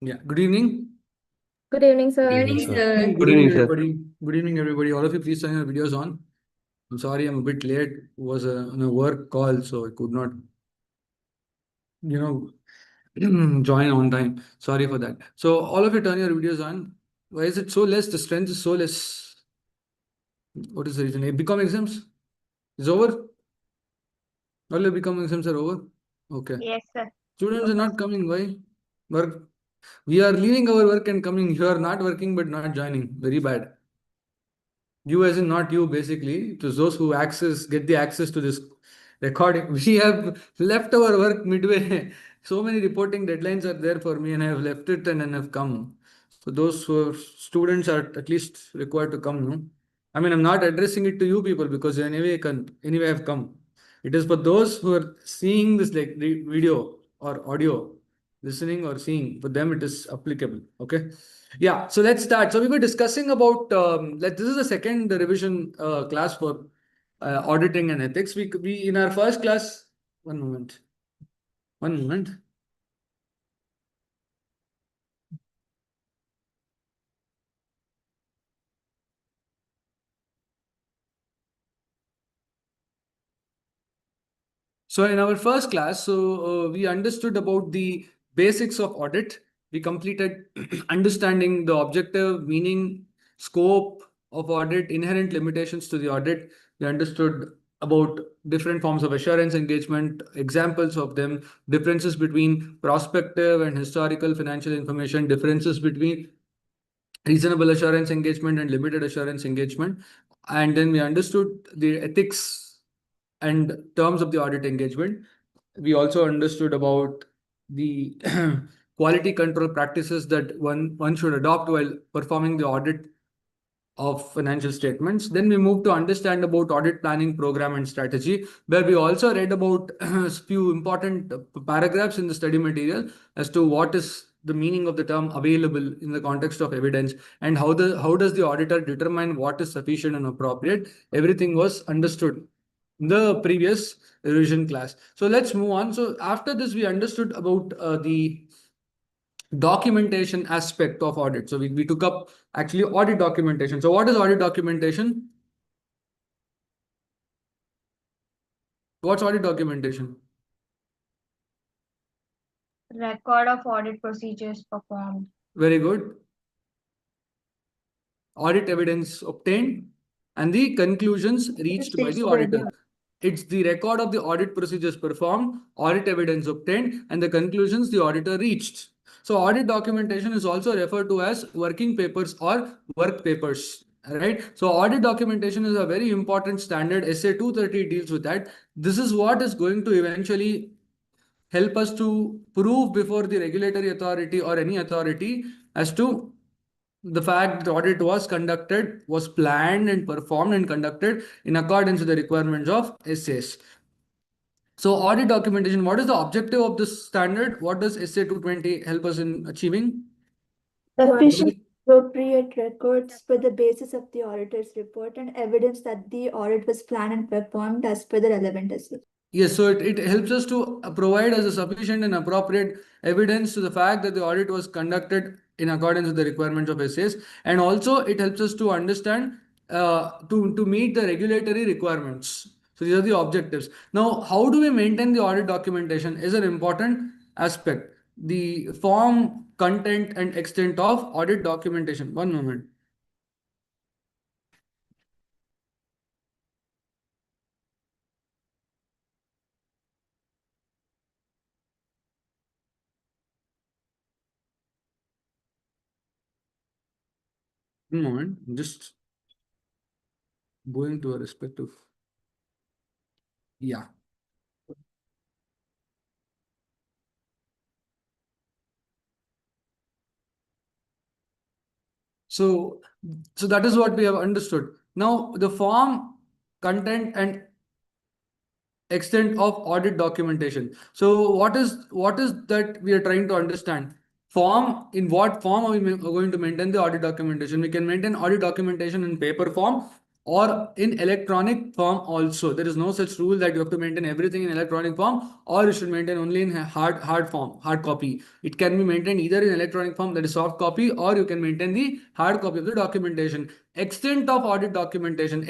Yeah. Good evening. Good evening, sir. Good evening, sir. Good evening, everybody. Good evening, everybody. All of you, please turn your videos on. I'm sorry, I'm a bit late. It was on a work call, so I could not, you know, join on time. Sorry for that. So all of you, turn your videos on. Why is it so less? The strength is so less. What is the reason? Become exams is over. All your become exams are over. Okay. Yes, sir. Students are not coming. Why? Work. We are leaving our work and coming. You are not working but not joining. Very bad. You as in not you, basically. It was those who get the access to this recording. We have left our work midway. So many reporting deadlines are there for me, and I have left it and have come. So those who are students are at least required to come. No, I mean I'm not addressing it to you people because anyway have come. It is for those who are seeing this like video or audio, listening or seeing. For them it is applicable. Okay. Yeah, so let's start. So we were discussing about this is the second revision class for auditing and ethics. We in our first class. One moment. One moment. So in our first class, we understood about the basics of audit. We completed understanding the objective, meaning, scope of audit, inherent limitations to the audit. We understood about different forms of assurance engagement, examples of them, differences between prospective and historical financial information, differences between reasonable assurance engagement and limited assurance engagement. And then we understood the ethics and terms of the audit engagement. We also understood about the quality control practices that one should adopt while performing the audit of financial statements. Then we moved to understand about audit planning program and strategy, where we also read about a few important paragraphs in the study material as to what is the meaning of the term available in the context of evidence and how does the auditor determine what is sufficient and appropriate. Everything was understood in the previous revision class. So let's move on. So after this, we understood about the documentation aspect of audit. So we took up actually audit documentation. So what is audit documentation? What's audit documentation? Record of audit procedures performed. Very good. Audit evidence obtained and the conclusions reached by the auditor. It's the record of the audit procedures performed, audit evidence obtained, and the conclusions the auditor reached. So audit documentation is also referred to as working papers or work papers. Right. So audit documentation is a very important standard. SA 230 deals with that. This is what is going to eventually help us to prove before the regulatory authority or any authority as to the fact the audit was planned and performed and conducted in accordance with the requirements of SAS. So audit documentation, what is the objective of this standard? What does SA 220 help us in achieving? Sufficient appropriate records for the basis of the auditor's report and evidence that the audit was planned and performed as per the relevant SOP. Yes, so it helps us to provide as a sufficient and appropriate evidence to the fact that the audit was conducted in accordance with the requirements of SAS, and also it helps us to understand to meet the regulatory requirements. So these are the objectives. Now, how do we maintain the audit documentation is an important aspect. The form, content, and extent of audit documentation. One moment. One moment. Just going to a respective. Yeah. So that is what we have understood. Now, the form, content, and extent of audit documentation. So what is that we are trying to understand? Form, in what form are we going to maintain the audit documentation? We can maintain audit documentation in paper form or in electronic form also. There is no such rule that you have to maintain everything in electronic form or you should maintain only in hard form, hard copy. It can be maintained either in electronic form, that is soft copy, or you can maintain the hard copy of the documentation. Extent of audit documentation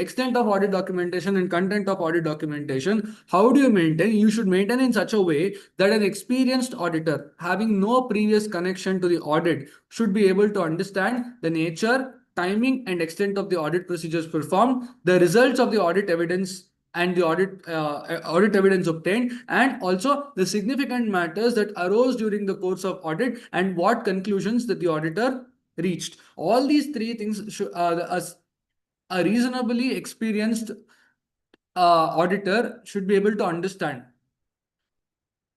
and content of audit documentation. How do you maintain? You should maintain in such a way that an experienced auditor having no previous connection to the audit should be able to understand the nature, timing, and extent of the audit procedures performed, the results of the audit evidence and the audit evidence obtained, and also the significant matters that arose during the course of audit and what conclusions that the auditor reached. All these three things should, a reasonably experienced auditor should be able to understand.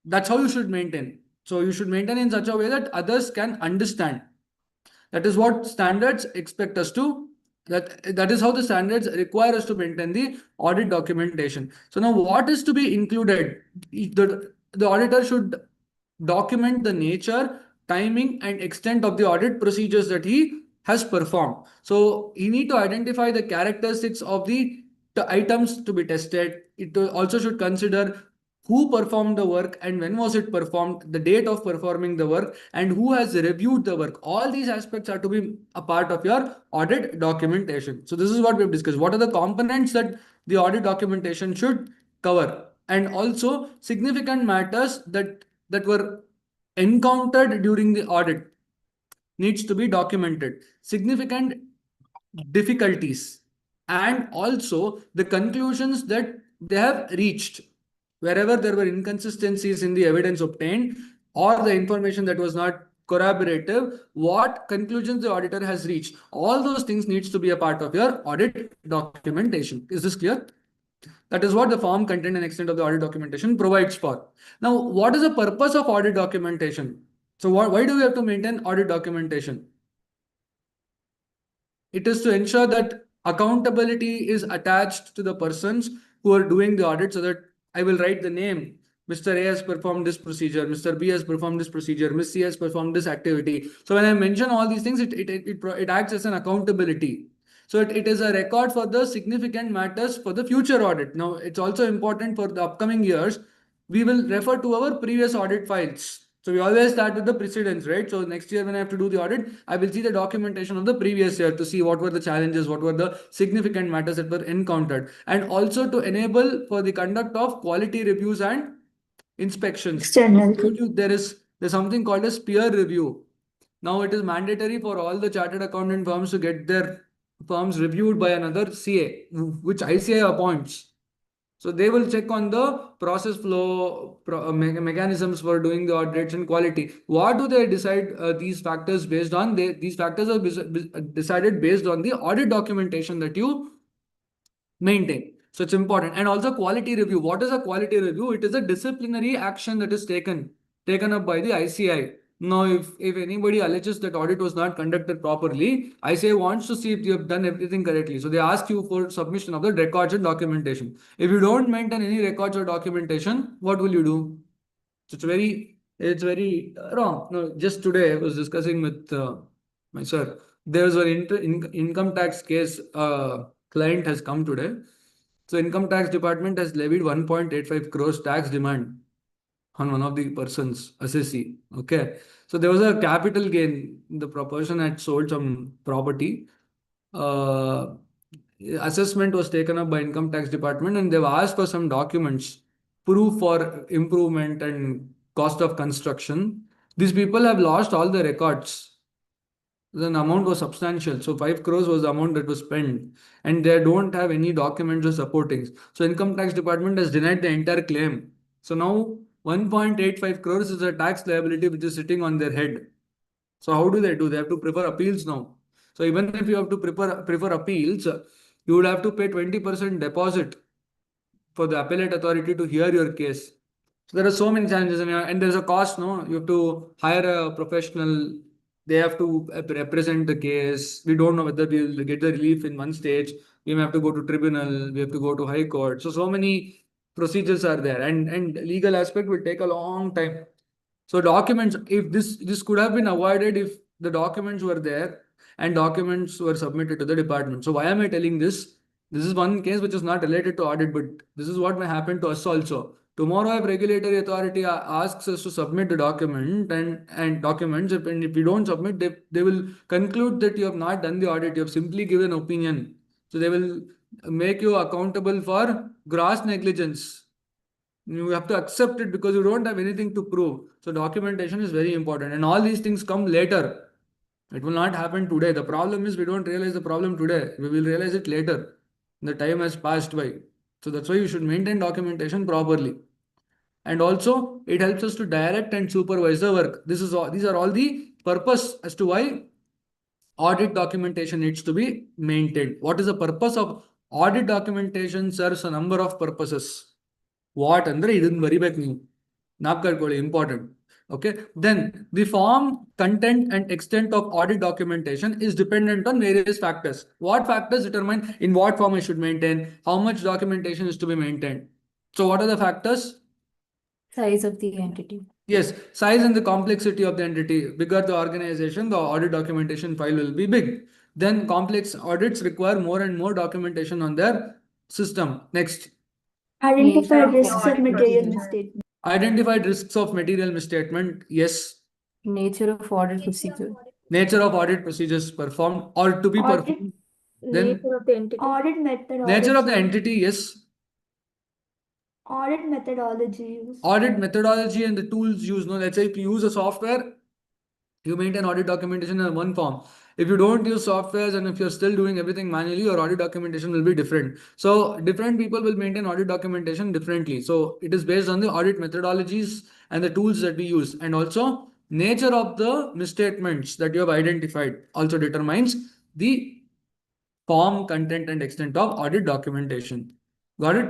That's how you should maintain. So you should maintain in such a way that others can understand. That is what standards expect us to. That is how the standards require us to maintain the audit documentation. So now what is to be included? The auditor should document the nature, timing, and extent of the audit procedures that he has performed. So he need to identify the characteristics of the items to be tested. It also should consider who performed the work and when was it performed, the date of performing the work, and who has reviewed the work. All these aspects are to be a part of your audit documentation. So this is what we've discussed. What are the components that the audit documentation should cover? And also significant matters that were encountered during the audit needs to be documented. Significant difficulties and also the conclusions that they have reached. Wherever there were inconsistencies in the evidence obtained or the information that was not corroborative, what conclusions the auditor has reached. All those things needs to be a part of your audit documentation. Is this clear? That is what the form, content, and extent of the audit documentation provides for. Now, what is the purpose of audit documentation? So why do we have to maintain audit documentation? It is to ensure that accountability is attached to the persons who are doing the audit, so that I will write the name. Mr. A has performed this procedure, Mr. B has performed this procedure, Ms. C has performed this activity. So when I mention all these things, it acts as an accountability. So it is a record for the significant matters for the future audit. Now, it's also important for the upcoming years. We will refer to our previous audit files. So we always start with the precedents, right? So next year when I have to do the audit, I will see the documentation of the previous year to see what were the challenges, what were the significant matters that were encountered, and also to enable for the conduct of quality reviews and inspections. External. There's something called as peer review. Now it is mandatory for all the chartered accountant firms to get their firms reviewed by another CA, which ICA appoints. So they will check on the process flow mechanisms for doing the audits and quality. What do they decide these factors based on? These factors are decided based on the audit documentation that you maintain. So it's important. And also quality review. What is a quality review? It is a disciplinary action that is taken up by the ICI. Now, if anybody alleges that audit was not conducted properly, ICI wants to see if you have done everything correctly. So they ask you for submission of the records and documentation. If you don't maintain any records or documentation, what will you do? So it's very wrong. No, just today I was discussing with my sir. There was an income tax case. Client has come today. So income tax department has levied 1.85 crores tax demand on one of the persons, assessee. Okay. So there was a capital gain. The person had sold some property. Assessment was taken up by income tax department and they've asked for some documents, proof for improvement and cost of construction. These people have lost all the records. The amount was substantial. So 5 crores was the amount that was spent and they don't have any documents or supporting. So income tax department has denied the entire claim. So now 1.85 crores is a tax liability which is sitting on their head. So how do? They have to prefer appeals now. So even if you have to prefer appeals, you would have to pay 20% deposit for the appellate authority to hear your case. So there are so many challenges and there's a cost, no? You have to hire a professional. They have to represent the case. We don't know whether we'll get the relief in one stage. We may have to go to tribunal. We have to go to high court. So many procedures are there and legal aspect will take a long time. So documents, if this could have been avoided if the documents were there and documents were submitted to the department. So why am I telling this? This is one case which is not related to audit, but this is what may happen to us also. Tomorrow, if regulatory authority asks us to submit the document and documents, and if we don't submit, they will conclude that you have not done the audit, you have simply given opinion. So they will make you accountable for gross negligence. You have to accept it because you don't have anything to prove. So documentation is very important, and all these things come later. It will not happen today. The problem is we don't realize the problem today. We will realize it later. The time has passed by. So that's why you should maintain documentation properly. And also it helps us to direct and supervise the work. These are all the purpose as to why audit documentation needs to be maintained. What is the purpose of audit documentation? Serves a number of purposes. What andre idun bariಬೇಕು ನೀವು ನಾಪ್ಕಳ್ಕೊಳ್ಳಿ important. Okay, then the form, content and extent of audit documentation is dependent on various factors. What factors determine in what form I should maintain, how much documentation is to be maintained? So what are the factors? Size of the entity. Yes, size and the complexity of the entity. Bigger the organization, the audit documentation file will be big. Then complex audits require more and more documentation on their system. Next. Identify Nature of the risks of audit material procedure. misstatement. Identified risks of material misstatement. Yes. Nature of audit procedure. Nature of audit procedures performed or to be Audit- performed. Then Nature of the entity. Audit methodology. nature of the entity, yes. Audit methodology use. Audit methodology and the tools used. No, let's say if you use a software, you maintain audit documentation in one form. If you don't use softwares and if you're still doing everything manually, your audit documentation will be different. So different people will maintain audit documentation differently. So it is based on the audit methodologies and the tools that we use. And also nature of the misstatements that you have identified also determines the form, content and extent of audit documentation. Got it?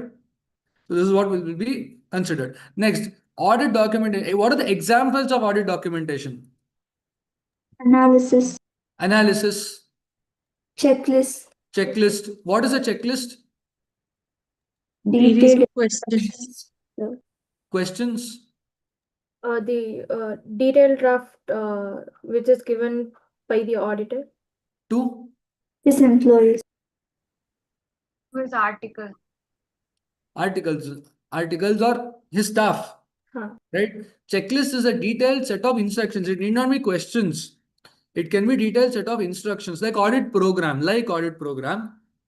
So this is what will be considered. Next, audit documentation. What are the examples of audit documentation? Analysis. Analysis, Checklist. checklist. What is a checklist? Series Detailed of questions. Questions. The detailed draft which is given by the auditor. To his employees. His article. articles or his staff. Huh. Right? Checklist is a detailed set of instructions. It need not be questions. It can be detailed set of instructions like audit program,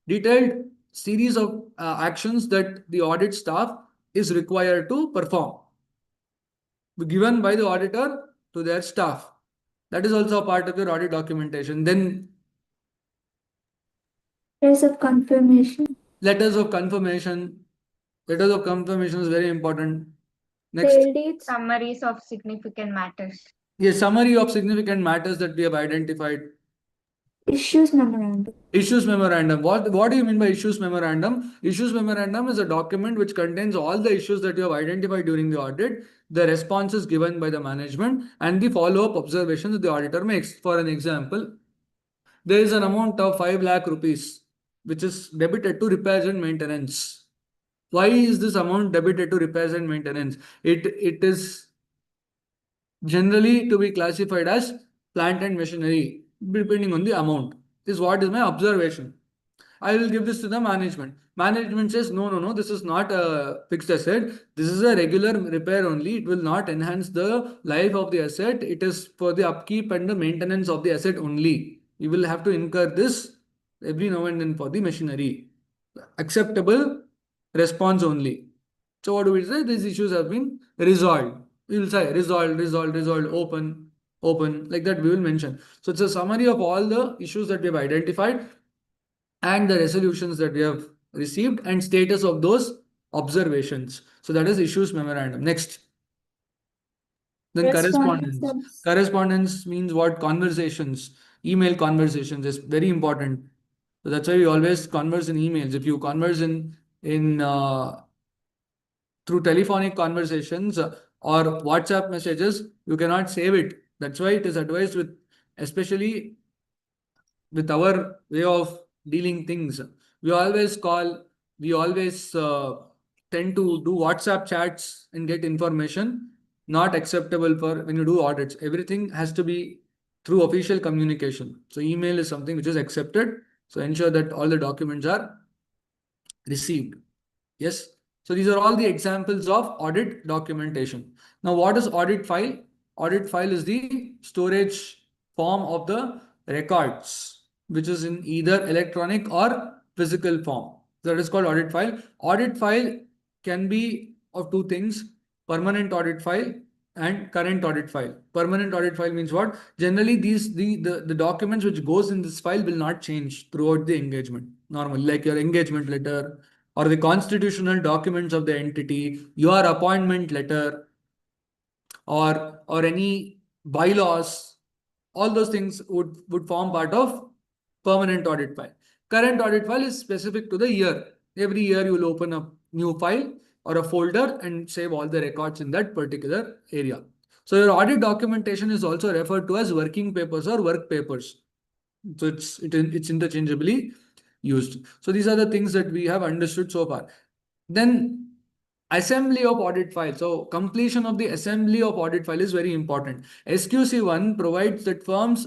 detailed series of actions that the audit staff is required to perform, given by the auditor to their staff. That is also a part of your audit documentation. Then Letters of confirmation. letters of confirmation. Letters of confirmation is very important. Next. Sale dates. Summaries of significant matters. A summary of significant matters that we have identified. Issues memorandum. Issues memorandum. What do you mean by issues memorandum? Issues memorandum is a document which contains all the issues that you have identified during the audit, the responses given by the management, and the follow-up observations that the auditor makes. For an example, there is an amount of 5 lakh rupees which is debited to repairs and maintenance. Why is this amount debited to repairs and maintenance? It is generally to be classified as plant and machinery, depending on the amount. This is what is my observation. I will give this to the management. Management says, no, this is not a fixed asset. This is a regular repair only. It will not enhance the life of the asset. It is for the upkeep and the maintenance of the asset only. You will have to incur this every now and then for the machinery. Acceptable response only. So what do we say? These issues have been resolved. We will say resolved, open, like that we will mention. So it's a summary of all the issues that we have identified and the resolutions that we have received and status of those observations. So that is issues memorandum. Next. Then correspondence. Correspondence means what? Conversations. Email conversations is very important. So that's why we always converse in emails. If you converse in through telephonic conversations or WhatsApp messages, you cannot save it. That's why it is advised with, especially with our way of dealing things. We always call, we always tend to do WhatsApp chats and get information. Not acceptable for when you do audits. Everything has to be through official communication. So email is something which is accepted. So ensure that all the documents are received. Yes. So these are all the examples of audit documentation. Now, what is audit file? Audit file is the storage form of the records, which is in either electronic or physical form. That is called audit file. Audit file can be of two things: permanent audit file and current audit file. Permanent audit file means what? Generally, the documents which goes in this file will not change throughout the engagement. Normally, like your engagement letter or the constitutional documents of the entity, your appointment letter, or any bylaws, all those things would form part of permanent audit file. Current audit file is specific to the year. Every year you will open a new file or a folder and save all the records in that particular area. So your audit documentation is also referred to as working papers or work papers. So it's interchangeably used. So these are the things that we have understood so far. Then assembly of audit file. So completion of the assembly of audit file is very important. SQC1 provides that firms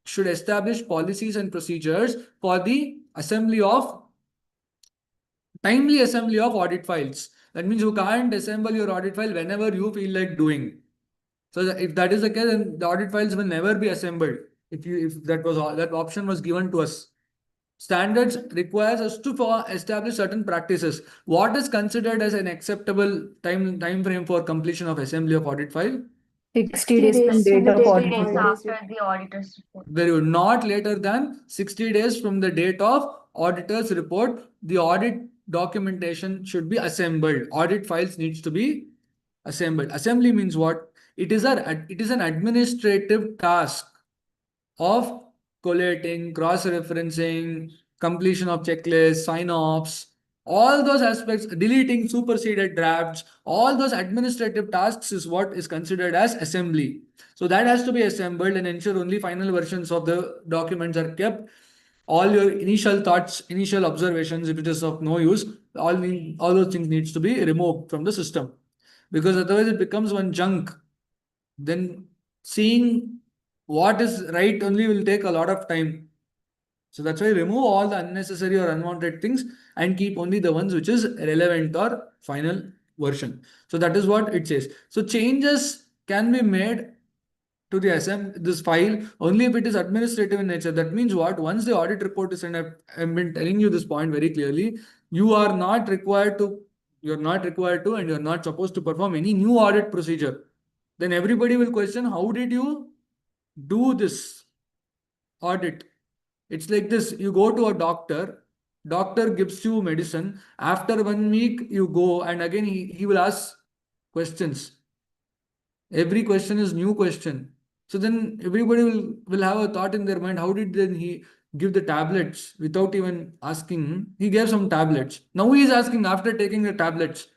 should establish policies and procedures for the timely assembly of audit files. That means you can't assemble your audit file whenever you feel like doing. So if that is the case, then the audit files will never be assembled. If that option was given to us. Standards requires us to establish certain practices. What is considered as an acceptable time frame for completion of assembly of audit file? 60 days from 60 date of days Three from audit days report. after the auditor's report. Very good. Not later than 60 days from the date of auditor's report. The audit documentation should be assembled. Audit files needs to be assembled. Assembly means what? It is an administrative task of collating, cross-referencing, completion of checklists, sign-offs, all those aspects, deleting superseded drafts, all those administrative tasks is what is considered as assembly. So that has to be assembled and ensure only final versions of the documents are kept. All your initial thoughts, initial observations, if it is of no use, all those things needs to be removed from the system, because otherwise it becomes one junk. Then seeing what is right only will take a lot of time. So that's why remove all the unnecessary or unwanted things and keep only the ones which is relevant or final version. So that is what it says. So changes can be made to this file only if it is administrative in nature. That means what? Once the audit report is sent, I've been telling you this point very clearly. You're not required to, and you're not supposed to perform any new audit procedure. Then everybody will question, how did you do this audit? It's like this: you go to a doctor gives you medicine. After 1 week, you go and again he will ask questions. Every question is new question. So then everybody will have a thought in their mind, how did then he give the tablets without even asking? He gave some tablets. Now he is asking after taking the tablets,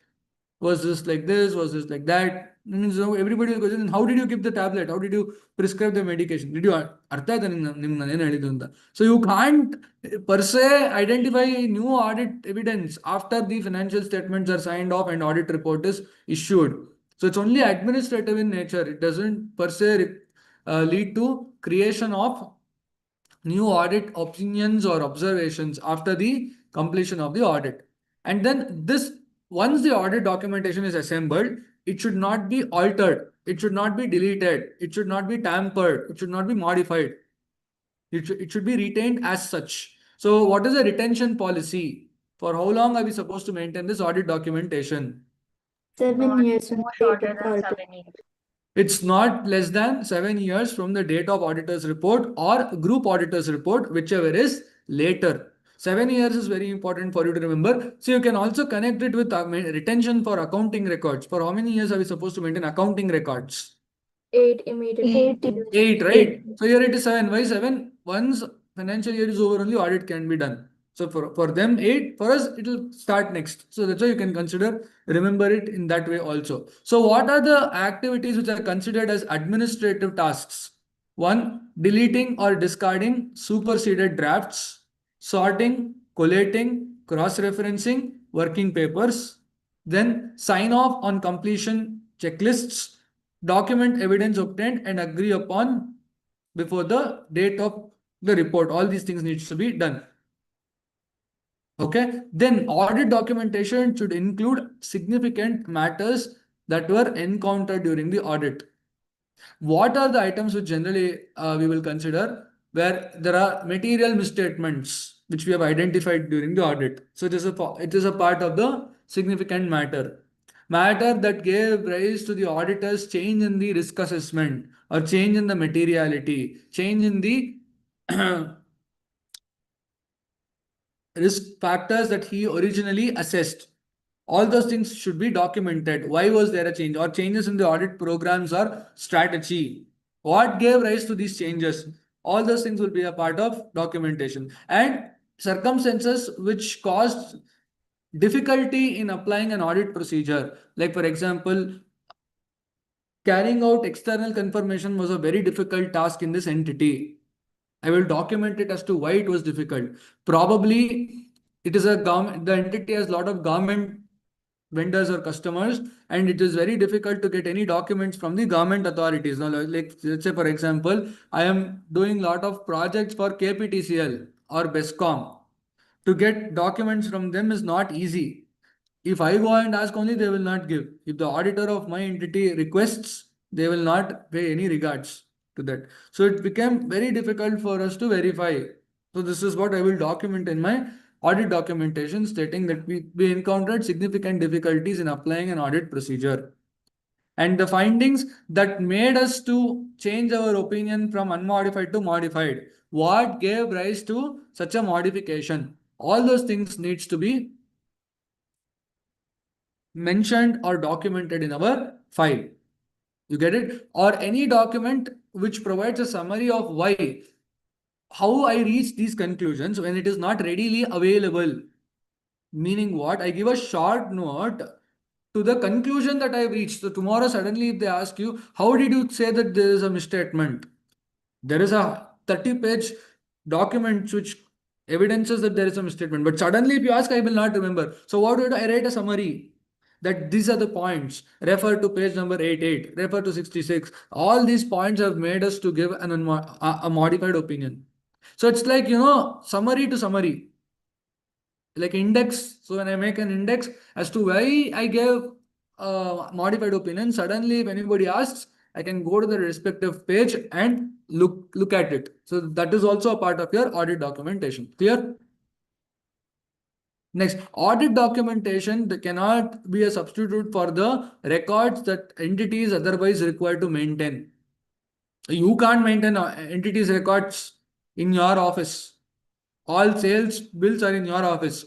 was this like this? Was this like that? So everybody will question, how did you give the tablet? How did you prescribe the medication? Did you ಅರ್ಥ ಆಯ್ತಾ ನಿಮ್ಗೆ ನಾನು ಏನು ಹೇಳಿದ್ದು ಅಂತ? So you can't per se identify new audit evidence after the financial statements are signed off and audit report is issued. So it's only administrative in nature. It doesn't per se lead to creation of new audit opinions or observations after the completion of the audit. And then once the audit documentation is assembled, it should not be altered. It should not be deleted. It should not be tampered. It should not be modified. It should be retained as such. So what is the retention policy? For how long are we supposed to maintain this audit documentation? 7 years from More the date shorter of the than audit. 7 years. It's not less than 7 years from the date of auditor's report or group auditor's report, whichever is later. 7 years is very important for you to remember. So you can also connect it with retention for accounting records. For how many years are we supposed to maintain accounting records? 8 immediately. 8, right? So here it is 7. Why 7? Once financial year is over, only audit can be done. So for them 8, for us it will start next. So that's why you can remember it in that way also. So what are the activities which are considered as administrative tasks? 1. Deleting or discarding superseded drafts, sorting, collating, cross-referencing working papers, then sign off on completion checklists, document evidence obtained and agree upon before the date of the report. All these things needs to be done. Okay, then audit documentation should include significant matters that were encountered during the audit. What are the items which generally we will consider where there are material misstatements which we have identified during the audit? So it is a part of the significant matter that gave rise to the auditor's change in the risk assessment or change in the materiality, change in the risk factors that he originally assessed. All those things should be documented. Why was there a change or changes in the audit programs or strategy? What gave rise to these changes? All those things will be a part of documentation. And circumstances which caused difficulty in applying an audit procedure. Like, for example, carrying out external confirmation was a very difficult task in this entity. I will document it as to why it was difficult. Probably it is a government, the entity has a lot of government vendors or customers, and it is very difficult to get any documents from the government authorities. Now, like let's say, for example, I am doing a lot of projects for KPTCL or BESCOM. To get documents from them is not easy. If I go and ask only, they will not give. If the auditor of my entity requests, they will not pay any regards to that. So it became very difficult for us to verify. So this is what I will document in my audit documentation, stating that we encountered significant difficulties in applying an audit procedure. And the findings that made us to change our opinion from unmodified to modified. What gave rise to such a modification? All those things needs to be mentioned or documented in our file. You get it? Or any document which provides a summary of why, how I reach these conclusions when it is not readily available. Meaning what? I give a short note to the conclusion that I have reached. So tomorrow suddenly if they ask you, how did you say that there is a misstatement? There is a 30-page document which evidences that there is a misstatement. But suddenly if you ask, I will not remember. So what do I write? A summary that these are the points. Refer to page number 88, refer to 66. All these points have made us to give a modified opinion. So it's like, summary to summary, like index. So when I make an index as to why I gave a modified opinion, suddenly if anybody asks, I can go to the respective page and look at it. So that is also a part of your audit documentation. Clear? Next, audit documentation cannot be a substitute for the records that entities otherwise required to maintain. You can't maintain entities records in your office. All sales bills are in your office.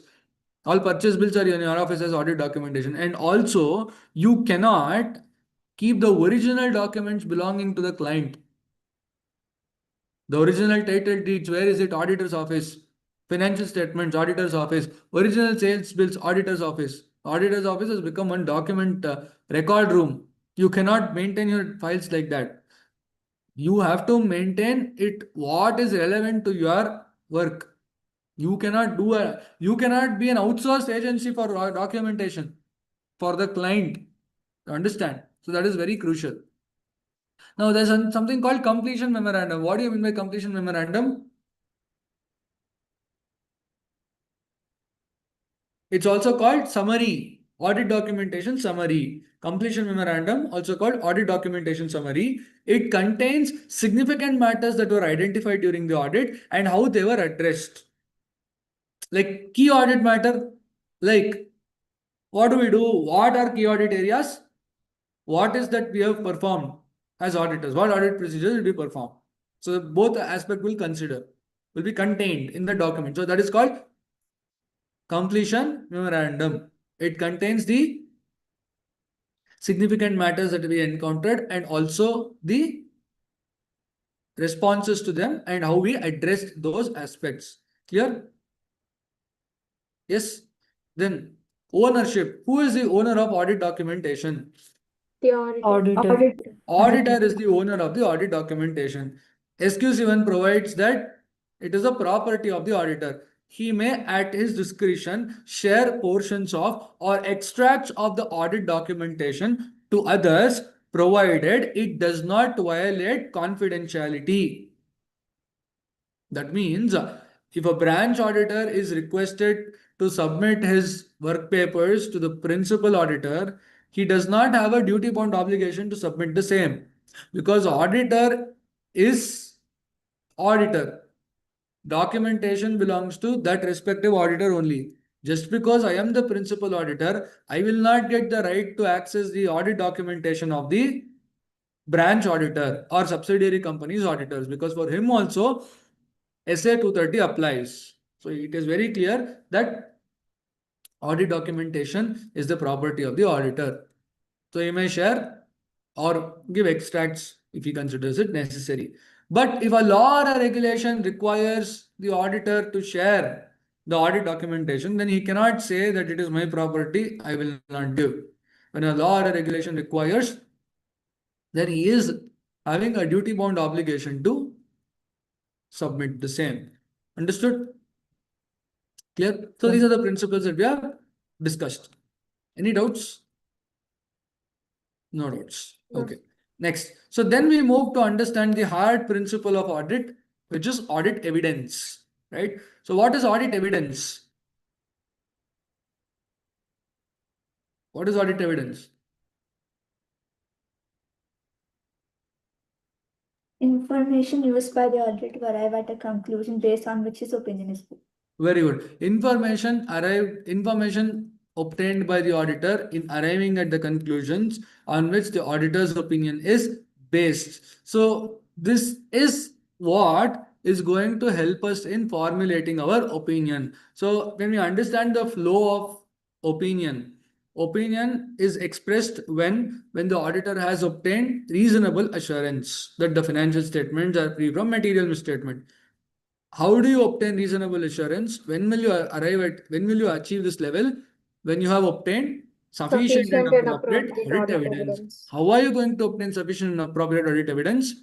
All purchase bills are in your office as audit documentation. And also, you cannot keep the original documents belonging to the client. The original title deeds, where is it? Auditor's office. Financial statements, auditor's office. Original sales bills, auditor's office. Auditor's office has become one document record room. You cannot maintain your files like that. You have to maintain it what is relevant to your work. You cannot be an outsourced agency for documentation for the client. You understand? So that is very crucial. Now there's something called completion memorandum. What do you mean by completion memorandum? It's also called summary, audit documentation summary. Completion memorandum, also called audit documentation summary. It contains significant matters that were identified during the audit and how they were addressed. Like key audit matter, like what do we do? What are key audit areas? What is that we have performed as auditors? What audit procedures will be performed? So both aspects will be contained in the document. So that is called completion memorandum. It contains the significant matters that we encountered and also the responses to them and how we addressed those aspects. Clear? Yes. Then ownership. Who is the owner of audit documentation? The auditor. Auditor. Auditor is the owner of the audit documentation. SQ7 provides that it is a property of the auditor. He may, at his discretion, share portions of or extracts of the audit documentation to others, provided it does not violate confidentiality. That means if a branch auditor is requested to submit his work papers to the principal auditor, he does not have a duty bound obligation to submit the same, because auditor is auditor. Documentation belongs to that respective auditor only. Just because I am the principal auditor, I will not get the right to access the audit documentation of the branch auditor or subsidiary company's auditors, because for him also SA 230 applies. So it is very clear that audit documentation is the property of the auditor. So he may share or give extracts if he considers it necessary. But if a law or a regulation requires the auditor to share the audit documentation, then he cannot say that it is my property, I will not give. When a law or a regulation requires, then he is having a duty bound obligation to submit the same. Understood? Clear? So these are the principles that we have discussed. Any doubts? No doubts. No. Okay. Next. So then we move to understand the hard principle of audit, which is audit evidence. Right? So what is audit evidence? What is audit evidence? Information used by the auditor to arrive at a conclusion based on which his opinion is based. Very good. Information obtained by the auditor in arriving at the conclusions on which the auditor's opinion is based. So this is what is going to help us in formulating our opinion. So when we understand the flow of opinion is expressed when the auditor has obtained reasonable assurance that the financial statements are free from material misstatement. How do you obtain reasonable assurance? When will you achieve this level? When you have obtained sufficient and appropriate audit evidence. How are you going to obtain sufficient and appropriate audit evidence?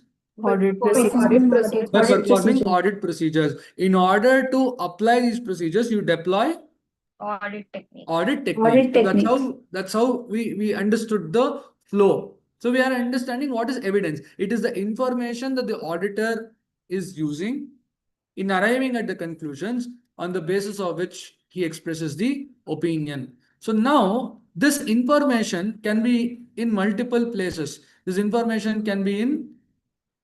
Audit Performing procedure. audit procedures. By Audit performing procedure. audit procedures. In order to apply these procedures, you deploy Audit technique. audit techniques. Audit So techniques. that's how we understood the flow. So we are understanding what is evidence. It is the information that the auditor is using in arriving at the conclusions on the basis of which he expresses the opinion. So now this information can be in multiple places. This information can be in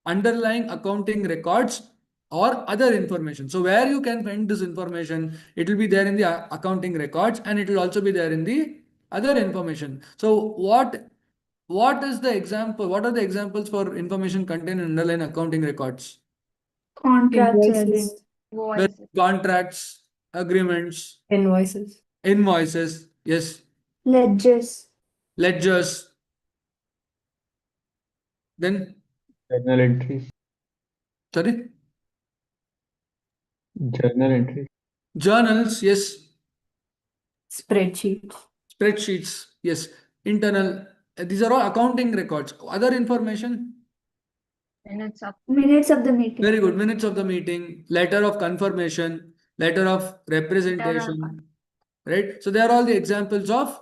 underlying accounting records or other information. So where you can find this information, it will be there in the accounting records, and it will also be there in the other information. So what is the example? What are the examples for information contained in underlying accounting records? Contracts and Invoices. Well, Voices. contracts, agreements, Invoices. invoices, yes, ledgers, ledgers. Then, Journal entries. sorry, Journal entries. journals, yes, Spreadsheets. spreadsheets, yes, internal. These are all accounting records. Other information, Minutes of minutes of the meeting. very good. Minutes of the meeting, letter of confirmation, letter of representation, right? So they are all the examples of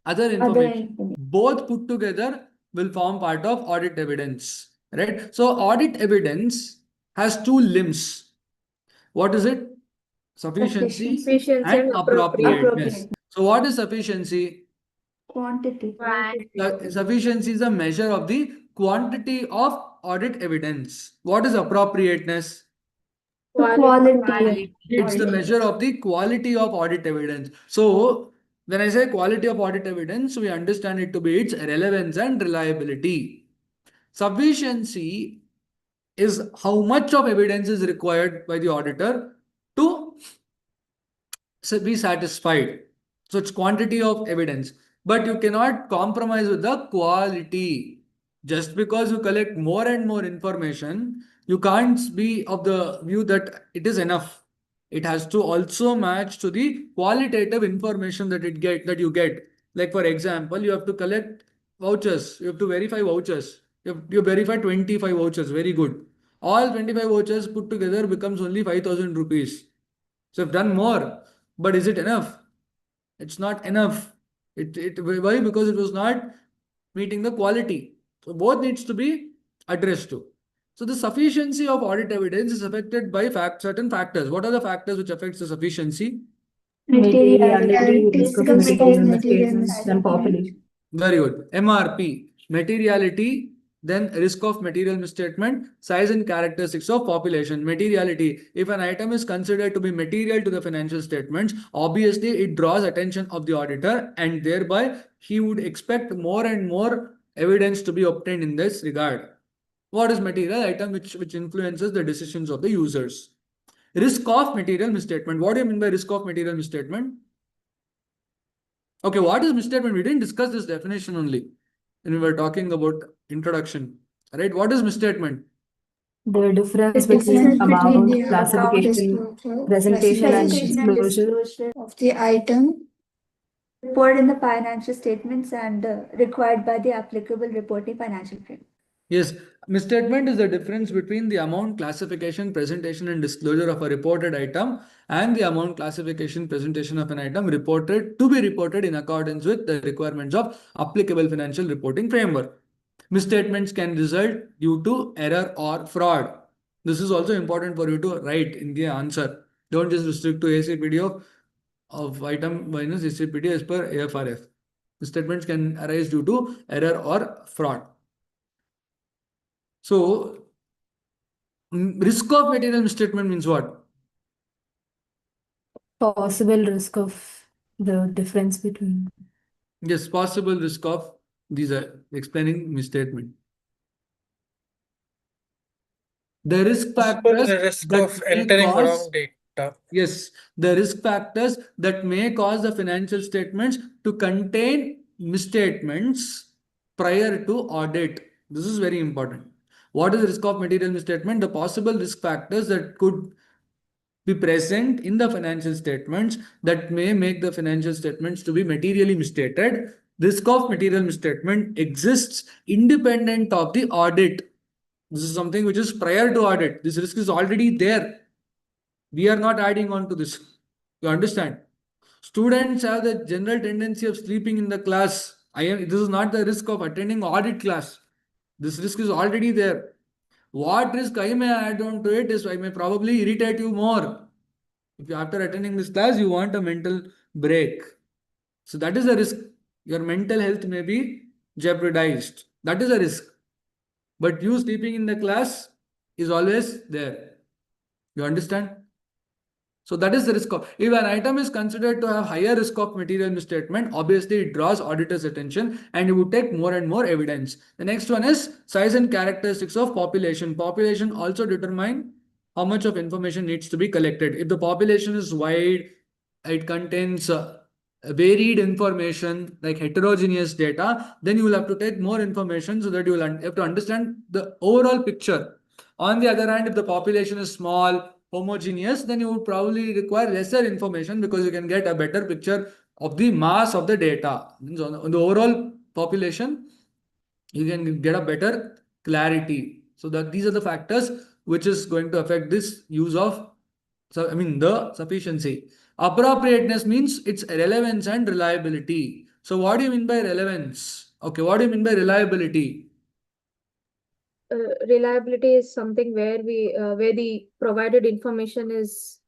other Other information. information. Both put together will form part of audit evidence, right? So audit evidence has two limbs. What is it? Sufficiency Sufficiency. and appropriateness. Appropriateness. So what is sufficiency? Quantity. Sufficiency is a measure of the quantity of audit evidence. What is appropriateness? Quality. It's the measure of the quality of audit evidence. So when I say quality of audit evidence, we understand it to be its relevance and reliability. Sufficiency is how much of evidence is required by the auditor to be satisfied. So it's quantity of evidence, but you cannot compromise with the quality. Just because you collect more and more information, you can't be of the view that it is enough. It has to also match to the qualitative information that you get. Like for example, you have to collect vouchers. You have to verify vouchers. You verify 25 vouchers. Very good. All 25 vouchers put together becomes only 5,000 rupees. So you've done more, but is it enough? It's not enough. Why? Because it was not meeting the quality. So both needs to be addressed to. So the sufficiency of audit evidence is affected by certain factors. What are the factors which affects the sufficiency? Materiality, risk of material material misstatements, and population. Very good. MRP, materiality, then risk of material misstatement, size and characteristics of population. Materiality, if an item is considered to be material to the financial statements, obviously it draws attention of the auditor, and thereby he would expect more and more evidence to be obtained in this regard. What is material item which influences the decisions of the users? Risk of material misstatement. What do you mean by risk of material misstatement? Okay, what is misstatement? We didn't discuss this definition only when we were talking about introduction. Right? What is misstatement? The difference The between difference amount, between the classification, disclosure, presentation, and disclosure. of the item reported in the financial statements and required by the applicable reporting financial framework. Yes, misstatement is the difference between the amount, classification, presentation, and disclosure of a reported item and the amount, classification, presentation of an item reported to be reported in accordance with the requirements of applicable financial reporting framework. Misstatements can result due to error or fraud. This is also important for you to write in the answer. Don't just restrict to ACPD of item minus ACPD as per AFRF. Misstatements can arise due to error or fraud. So, risk of material misstatement means what? Possible risk of the difference between. Yes, possible risk of these are explaining misstatement. The risk factors The risk that of may entering cause, wrong data. yes, the risk factors that may cause the financial statements to contain misstatements prior to audit. This is very important. What is the risk of material misstatement? The possible risk factors that could be present in the financial statements that may make the financial statements to be materially misstated. Risk of material misstatement exists independent of the audit. This is something which is prior to audit. This risk is already there. We are not adding on to this. You understand? Students have the general tendency of sleeping in the class. This is not the risk of attending audit class. This risk is already there. What risk I may add on to it is I may probably irritate you more. If you after attending this class, you want a mental break. So that is a risk. Your mental health may be jeopardized. That is a risk. But you sleeping in the class is always there. You understand? So that is the risk of. If an item is considered to have higher risk of material misstatement, obviously it draws auditors' attention and you would take more and more evidence. The next one is size and characteristics of population. Population also determine how much of information needs to be collected. If the population is wide, it contains varied information like heterogeneous data, then you will have to take more information so that you will have to understand the overall picture. On the other hand, if the population is small, homogeneous, then you would probably require lesser information because you can get a better picture of the mass of the data. Means on the overall population, you can get a better clarity. So that these are the factors which is going to affect this use of, the sufficiency. Appropriateness means its relevance and reliability. So what do you mean by relevance? Okay, what do you mean by reliability? Reliability is something where where the provided information is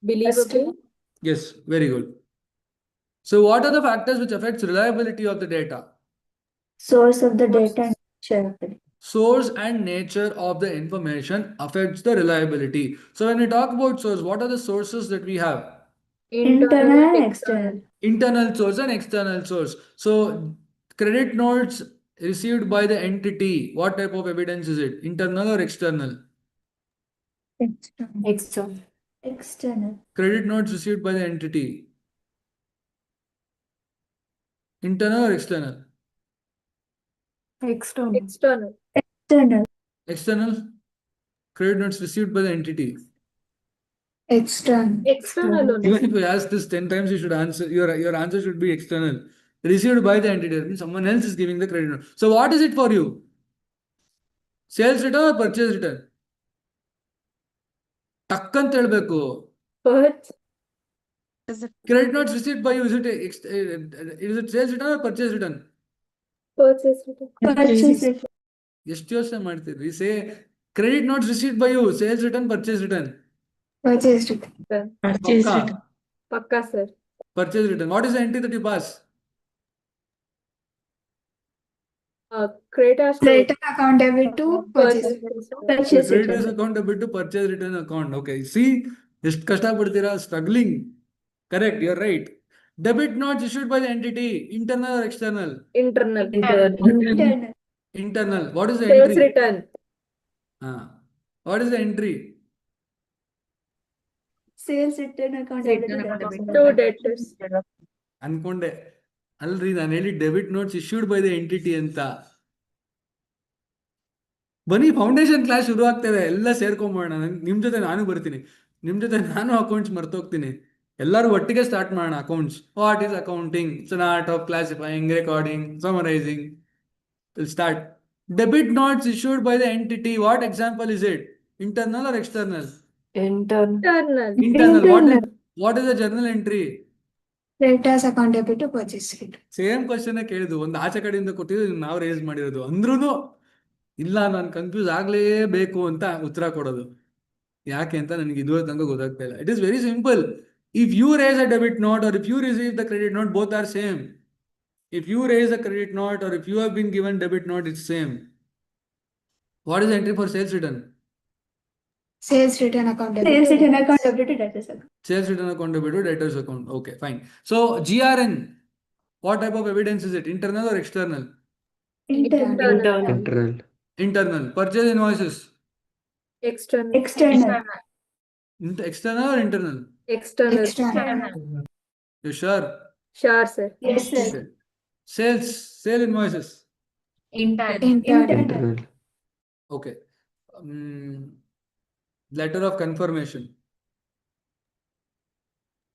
believable. Yes, very good. So what are the factors which affects reliability of the data? Source of the data and nature of it. Source and nature of the information affects the reliability. So when we talk about source, what are the sources that we have? Internal and external. Internal source and external source. So credit notes received by the entity, what type of evidence is it? Internal or external? External. External. External. Credit notes received by the entity. Internal or external? External. External. External. External. Credit notes received by the entity. External. External only. Even if you ask this 10 times, you should answer, your answer should be external. Received by the entity. That means someone else is giving the credit note. So what is it for you? Sales return or purchase return? Takkan telbeku. But Credit notes received by you, is it sales return or purchase return? purchase return. Purchase return. ಎಷ್ಟು ಯೋಚನೆ ಮಾಡ್ತೀರಿ? Say credit notes received by you, sales return, purchase return. Purchase return. Sir. Purchase Pakka. return. Pakka, sir. Purchase return. What is the entry that you pass? Creditors to Credit account debit to purchase. Purchase Creditors return. account ಬಿಟ್ಟು purchase return account. Okay. See, ಎಷ್ಟು ಕಷ್ಟ ಪಡ್ತೀರಾ? Struggling. Correct. You're right. Debit notes issued by the entity, internal or external? internal. Internal. Internal. What is the Sales entry? return. What is the entry? Sales return account debit to debit. To debtors. ಅನ್ಕೊಂಡೆ. ಅಲ್ರಿ ನಾನು ಹೇಳಿ debit notes issued by the entity ಅಂತ. ಬನ್ನಿ foundation class ಶುರು ಆಗ್ತದೆ, ಎಲ್ಲ ಸೇರ್ಕೊಂಬೋಣ. ನಿಮ್ ಜೊತೆ ನಾನು ಬರ್ತೀನಿ, ನಿಮ್ ಜೊತೆ ನಾನು ಅಕೌಂಟ್ಸ್ ಮರ್ತೋಗ್ತೀನಿ. ಎಲ್ಲರೂ ಒಟ್ಟಿಗೆ ಸ್ಟಾರ್ಟ್ ಮಾಡೋಣ accounts. What is accounting? It's an art of classifying, recording, summarising. Will start. Debit notes issued by the entity. What example is it? Internal or external? Internal. Internal. Internal. What is the journal entry? Creditors account debit to purchase return. Same question ಕೇಳಿದ್ದು, ಒಂದು ಆಚೆ ಕಡೆಯಿಂದ ಕೊಟ್ಟಿದ್ದು, ನಾವು race ಮಾಡಿರೋದು. ಅಂದ್ರೂ ಇಲ್ಲ ನಾನು ಕನ್ಫ್ಯೂಸ್ ಆಗ್ಲೇಬೇಕು ಅಂತ ಉತ್ತರ ಕೊಡೋದು. ಯಾಕೆ ಅಂತ ನನಗೆ ಇದುವರೆಗೆ ತನಕ ಗೊತ್ತಾಗ್ತಾ ಇಲ್ಲ. It is very simple. If you raise a debit note or if you receive the credit note, both are same. If you raise a credit note or if you have been given debit note, it's same. What is the entry for sales return? Sales return account debit. Sales return account debit to debtors account. Sales return account debit to debtors account. Okay, fine. So GRN, what type of evidence is it? Internal or external? Internal. Internal. Internal. Internal. Purchase invoices. External. External. External or internal? External. External. You sure? Sure, sir. Yes, sir. Okay. Sale invoices. Internal. Internal. Internal. Okay. Letter of confirmation.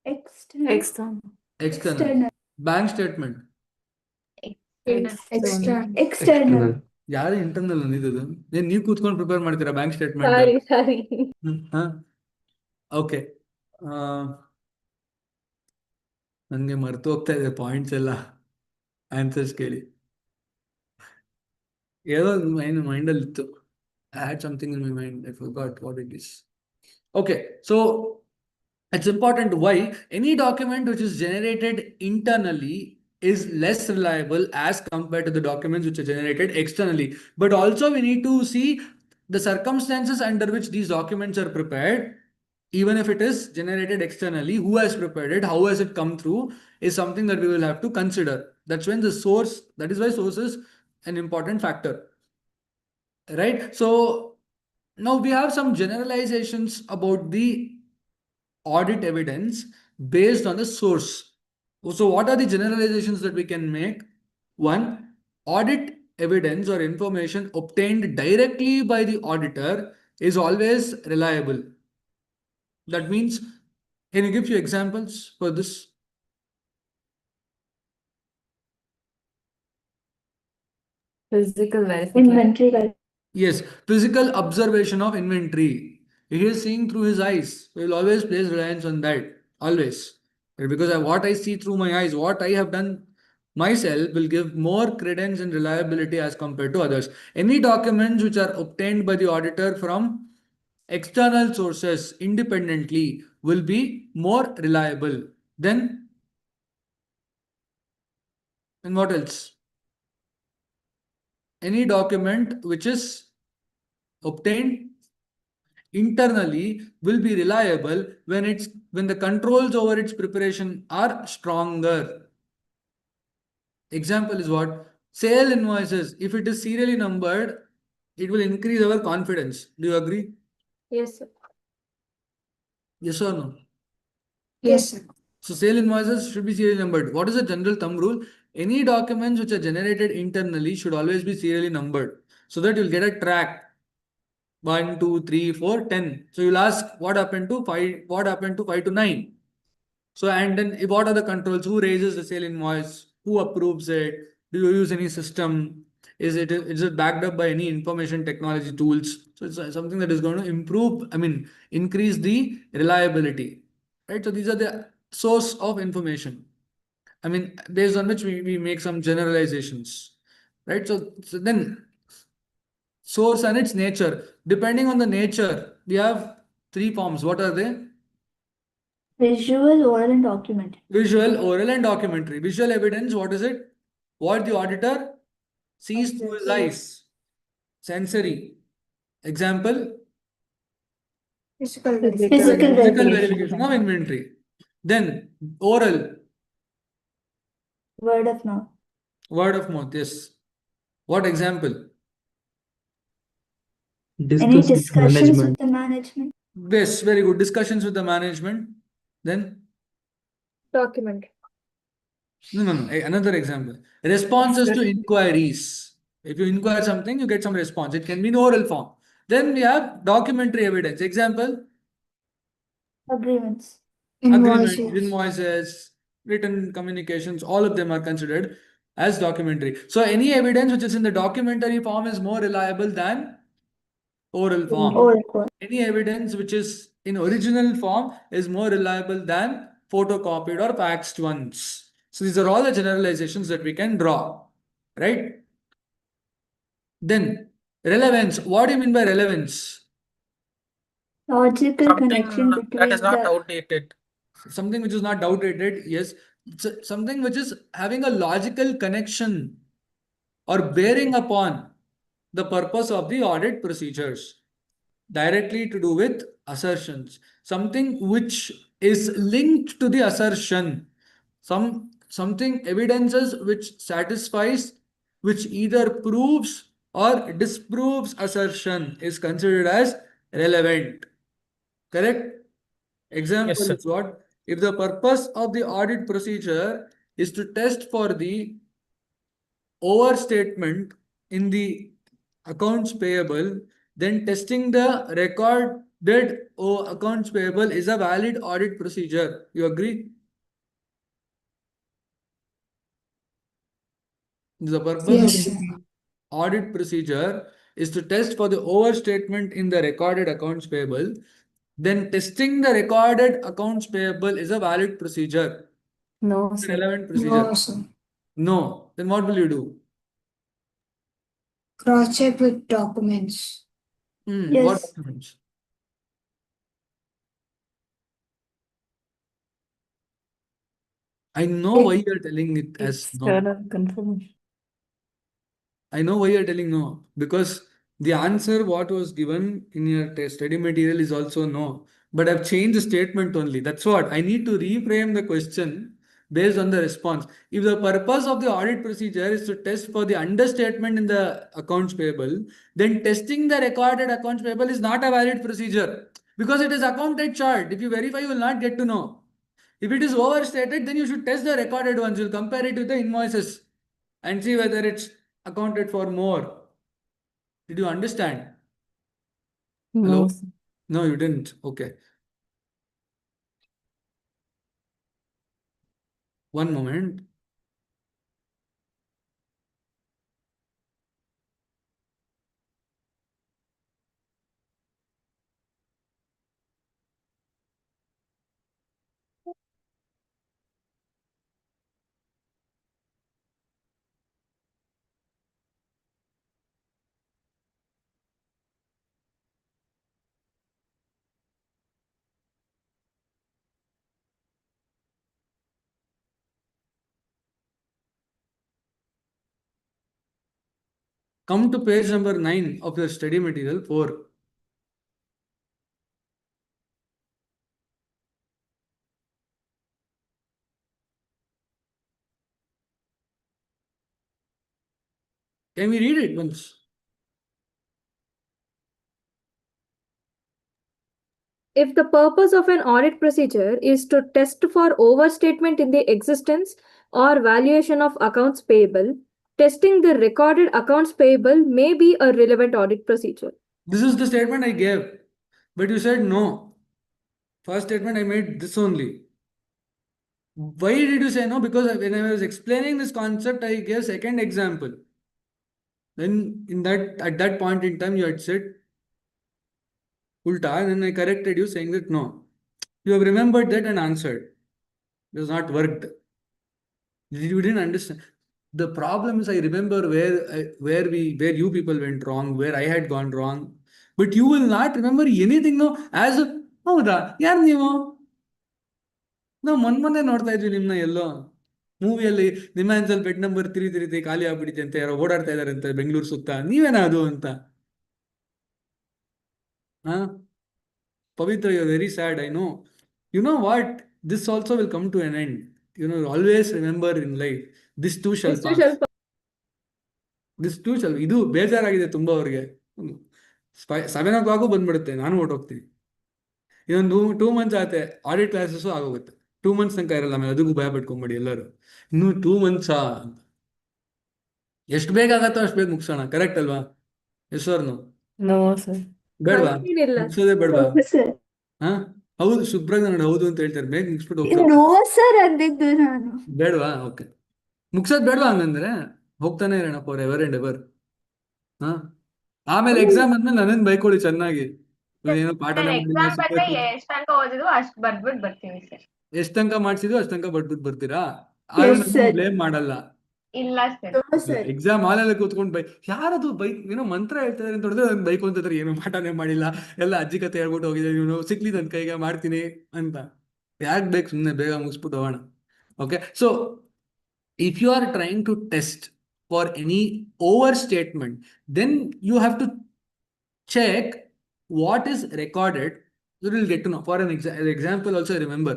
External. External. External. External. Bank statement. External. External. External. ಯಾರು internal ಅಂದಿದ್ದು? ನೀವು ಕೂತ್ಕೊಂಡು prepare ಮಾಡ್ತೀರಾ bank statement? Sorry. Okay. ನನಗೆ ಮರ್ತು ಹೋಗ್ತಾ ಇದೆ points ಎಲ್ಲ. Answers ಕೇಳಿ ಏನೋ ಮೈಂಡಲ್ಲಿ ಇತ್ತು. I had something in my mind. I forgot what it is. Okay, so it's important why any document which is generated internally is less reliable as compared to the documents which are generated externally. But also we need to see the circumstances under which these documents are prepared. Even if it is generated externally, who has prepared it, how has it come through, is something that we will have to consider. That's when the source, that is why source is an important factor. Right? So now we have some generalizations about the audit evidence based on the source. So what are the generalizations that we can make? One, audit evidence or information obtained directly by the auditor is always reliable. That means, can you give few examples for this? Physical verification. Inventory. Yes, physical observation of inventory. He is seeing through his eyes. We will always place reliance on that. Always. Because what I see through my eyes, what I have done myself will give more credence and reliability as compared to others. Any documents which are obtained by the auditor from external sources independently will be more reliable. Then, and what else? Any document which is obtained internally will be reliable when the controls over its preparation are stronger. Example is what? Sale invoices. If it is serially numbered, it will increase our confidence. Do you agree? Yes, sir. Yes or no? Yes, sir. So sale invoices should be serially numbered. What is the general thumb rule? Any documents which are generated internally should always be serially numbered, so that you'll get a track. 1, 2, 3, 4, 10. So you'll ask what happened to 5, what happened to 5 to 9. So, and then what are the controls? Who raises the sale invoice? Who approves it? Do you use any system? Is it backed up by any information technology tools? So it's something that is going to increase the reliability. Right? So these are the source of information. Based on which we make some generalizations. Right? So then source and its nature. Depending on the nature, we have three forms. What are they? Visual, oral, and documentary. Visual, oral, and documentary. Visual evidence, what is it? What the auditor sees through his eyes. Sensory. Example, Physical physical verification. verification of inventory. Then, oral, Word of mouth. word of mouth, yes. What example? Any Discuss with discussions management. with the management? Yes, very good. Discussions with the management. Then, Documentary. no. Another example. Responses to inquiries. If you inquire something, you get some response. It can be in oral form. Then we have documentary evidence. Example, Agreements. agreements, invoices, written communications, all of them are considered as documentary. So any evidence which is in the documentary form is more reliable than oral form. Oral code. Any evidence which is in original form is more reliable than photocopied or faxed ones. So these are all the generalizations that we can draw, right? Then relevance. What do you mean by relevance? Logical connection Something between that is not the outdated. Something which is not outdated, yes. Something which is having a logical connection or bearing upon the purpose of the audit procedures, directly to do with assertions. Something which is linked to the assertion. Something evidences which satisfies, which either proves or disproves assertion is considered as relevant. Correct? Example Yes, sir. is what? If the purpose of the audit procedure is to test for the overstatement in the accounts payable, then testing the recorded accounts payable is a valid audit procedure. You agree? The purpose of the audit procedure is to test for the overstatement in the recorded accounts payable. Then testing the recorded accounts payable is a valid procedure. No, sir. Relevant procedure. No. Then what will you do? Cross-check with documents. What Yes. documents? I know why you are telling it as no. External confirmation. I know why you are telling no. Because the answer what was given in your study material is also no. But I've changed the statement only. That's what. I need to reframe the question based on the response. If the purpose of the audit procedure is to test for the understatement in the accounts payable, then testing the recorded accounts payable is not a valid procedure. Because it is accounted chart. If you verify, you will not get to know. If it is overstated, then you should test the recorded ones. You'll compare it with the invoices and see whether it's accounted for more. Did you understand? Hello? No, sir. No, you didn't. Okay. One moment. Come to page number 9 of your study material 4. Can we read it once? If the purpose of an audit procedure is to test for overstatement in the existence or valuation of accounts payable, testing the recorded accounts payable may be a relevant audit procedure. This is the statement I gave. But you said no. First statement I made this only. Why did you say no? Because when I was explaining this concept, I gave second example. Then at that point in time, you had said ulta, and then I corrected you saying that no. You have remembered that and answered. It has not worked. You didn't understand. The problem is I remember where you people went wrong, where I had gone wrong, but you will not remember anything. No, as ಹೌದಾ ಯಾರು ನೀವು? ನಾವು ಮೊನ್ನೆ ನೋಡ್ತಾ ಇದ್ವಿ ನಿಮ್ನ ಎಲ್ಲೋ ಮೂವಿಯಲ್ಲಿ ನಿಮ್ಯಾನ್ಸಲ್ bed number 333 ಖಾಲಿ ಆಗ್ಬಿಟ್ಟಿದೆ ಅಂತ ಯಾರೋ ಓಡಾಡ್ತಾ ಇದಾರೆ ಅಂತ ಬೆಂಗಳೂರು ಸುತ್ತ. ನೀವೇನಾ ಅದು ಅಂತ? ಹಾ, Pavitra, you're very sad, I know. You know what? This also will come to an end. Always remember in life, this too shall This too pass. shall pass. This too shall. ಇದು ಬೇಜಾರಾಗಿದೆ ತುಂಬಾ ಅವ್ರಿಗೆ. 7 o'clock ಬಂದ್ಬಿಡುತ್ತೆ, ನಾನು ಹೊರಟೋಗ್ತೀನಿ. ಇನ್ನೊಂದು 2 months ಆಗುತ್ತೆ, audit classes ಆಗೋಗುತ್ತೆ. 2 months ತನಕ ಇರಲ್ಲ, ಆಮೇಲೆ ಅದಕ್ಕೂ ಭಯ ಪಟ್ಕೊಂಬಿಡಿ ಎಲ್ಲರೂ. ಇನ್ನು 2 months ಎಷ್ಟು ಬೇಗ ಆಗತ್ತೋ ಅಷ್ಟು ಬೇಗ ಮುಗಿಸೋಣ, ಕರೆಕ್ಟ್ ಅಲ್ವಾ? ಎಸ್ವರ್ನು No, sir. ಬೇಡವಾ? ಹಾಗೇನಿಲ್ಲ. ಮುಗಿಸೋದೇ ಬೇಡವಾ? ಹೌದು ಸರ್. ಹಾ, ಹೌದು ಶುಭ್ರಾಗ್ ನೋಡಿ ಹೌದು ಅಂತ ಹೇಳ್ತಾರೆ, ಬೇಗ ಮುಗಿಸ್ಬಿಟ್ಟು ಹೋಗ್ತಾರೆ. ನೋ ಸರ್ ಅಂದಿದ್ದು ನಾನು. ಬೇಡವಾ? ಓಕೆ, ಮುಗ್ಸೋದ್ ಬೇಡವಾ? ಹಂಗಂದ್ರೆ ಹೋಗ್ತಾನೆ ಇರೋಣ ಫಾರ್ ಎವರ್ ಅಂಡ್ ಎವರ್. ಹಾ, ಆಮೇಲೆ ಎಕ್ಸಾಮ್ ಆದ್ಮೇಲೆ ನನ್ನನ್ನು ಬೈಕೊಳ್ಳಿ ಚೆನ್ನಾಗಿ, ಏನೋ ಪಾಠನ ಎಕ್ಸಾಮ್ ಬಂದ್ರೆ ಎಷ್ಟ್ ತನಕ ಓದಿದ್ವು ಅಷ್ಟ್ ಬರ್ದ್ಬಿಟ್ಟು ಬರ್ತೀವಿ ಸರ್. ಎಷ್ಟ್ ತನಕ ಮಾಡ್ಸಿದ್ವು ಅಷ್ಟ್ ತನಕ ಬರ್ಬಿಟ್ಟು ಬರ್ತೀರಾ? Yes, sir. ಬ್ಲೇಮ್ ಮಾಡಲ್ಲ. ಇಲ್ಲ ಸರ್. No sir. ಎಕ್ಸಾಮ್ ಹಾಲಲ್ಲಿ ಕೂತ್ಕೊಂಡು ಯಾರದು ಏನೋ ಮಂತ್ರ ಹೇಳ್ತಾರೆ ಅಂತ ಹೊಡೆದ್ರೆ ಅದನ್ನ ಬೈಕೊಂತಿದ್ರೆ, ಏನು ಪಾಠನೇ ಮಾಡಿಲ್ಲ, ಎಲ್ಲ ಅಜ್ಜಿ ಕತೆ ಹೇಳ್ಬಿಟ್ಟು ಹೋಗಿದೆ, ಇವನು ಸಿಕ್ಲಿ ನನ್ನ ಕೈಗೆ ಮಾಡ್ತೀನಿ ಅಂತ. ಯಾಕೆ ಬೇಕು, ಸುಮ್ಮನೆ ಬೇಗ ಮುಗಿಸ್ಬಿಟ್ಟು ಹೋಗೋಣ. Okay, so if you are trying to test for any overstatement, then you have to check what is recorded. You will get to know. For an example also, remember,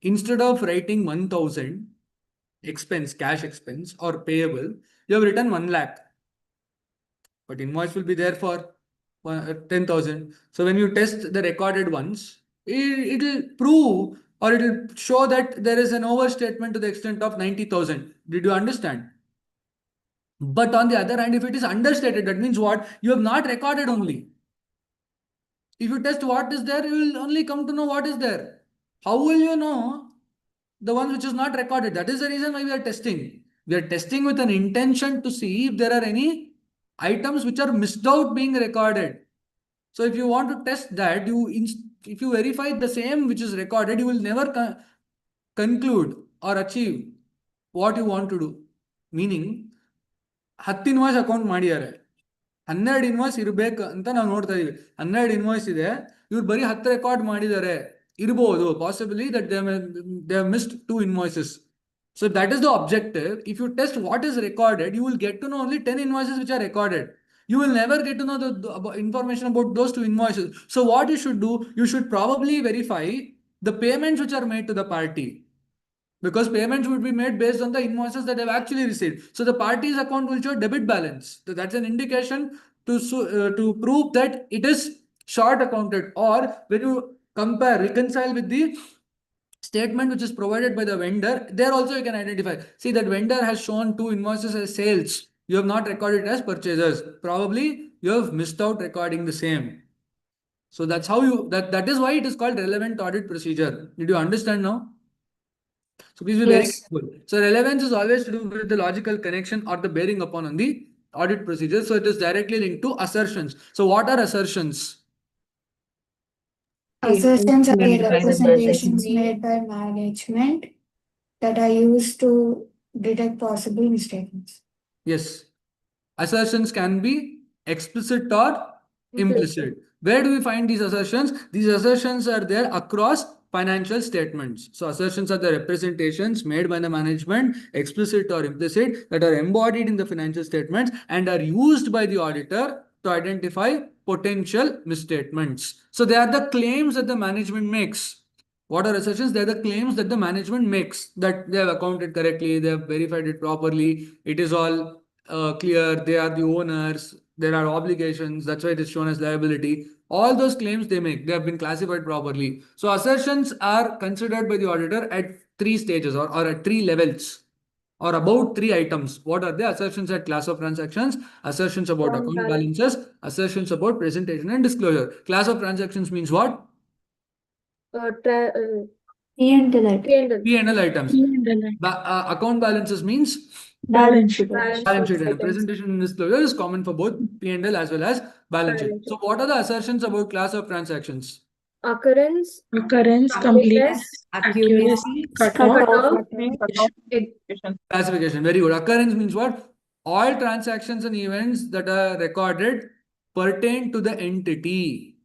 instead of writing 1000 expense, cash expense or payable, you have written 1 lakh, but invoice will be there for 10,000. So when you test the recorded ones, it will prove, or it will show that there is an overstatement to the extent of 90,000. Did you understand? But on the other hand, if it is understated, that means what? You have not recorded only. If you test what is there, you will only come to know what is there. How will you know the one which is not recorded? That is the reason why we are testing. We are testing with an intention to see if there are any items which are missed out being recorded. So if you want to test that, if you verify the same which is recorded, you will never conclude or achieve what you want to do. Meaning, 10 invoice account ಮಾಡಿದ್ದಾರೆ, 12 invoice ಇರ್ಬೇಕು ಅಂತ ನಾವು ನೋಡ್ತಾ ಇದೀವಿ. 12 invoice ಇದೆ, ಇವ್ರು ಬರೀ 10 record ಮಾಡಿದ್ದಾರೆ. ಇರಬಹುದು, possibly that they have missed 2 invoices. So that is the objective. If you test what is recorded, you will get to know only 10 invoices which are recorded. You will never get to know the information about those 2 invoices. So what you should do, you should probably verify the payments which are made to the party, because payments would be made based on the invoices that have actually received. So the party's account will show debit balance. So that's an indication to prove that it is short accounted. Or when you reconcile with the statement which is provided by the vendor, there also you can identify. See, that vendor has shown 2 invoices as sales. You have not recorded as purchases. Probably you have missed out recording the same. So that's how that is why it is called relevant audit procedure. Did you understand now? So please be very careful. So relevance is always to do with the logical connection or the bearing upon on the audit procedure. So it is directly linked to assertions. So what are assertions? Assertions are the Made by the representations management. made by management that are used to detect possible misstatements. Yes. Assertions can be explicit or implicit. Where do we find these assertions? These assertions are there across financial statements. So assertions are the representations made by the management, explicit or implicit, that are embodied in the financial statements and are used by the auditor to identify potential misstatements. So they are the claims that the management makes. What are assertions? They are the claims that the management makes, that they have accounted correctly, they have verified it properly, it is all clear, they are the owners, there are obligations, that's why it is shown as liability. All those claims they make, they have been classified properly. So assertions are considered by the auditor at 3 stages or at 3 levels, or about 3 items. What are the assertions at class of transactions, assertions about account balances, assertions about presentation and disclosure. Class of transactions means what? P&L item. P&L items. Account balances means Balance sheet. balance sheet item. Presentation and disclosure is common for both P&L as well as balance sheet. So what are the assertions about class of transactions? Occurrence, Occurrence, completeness, Accuracy, Cutoff. Classification. Very good. Occurrence means what? All transactions and events that are recorded pertain to the entity.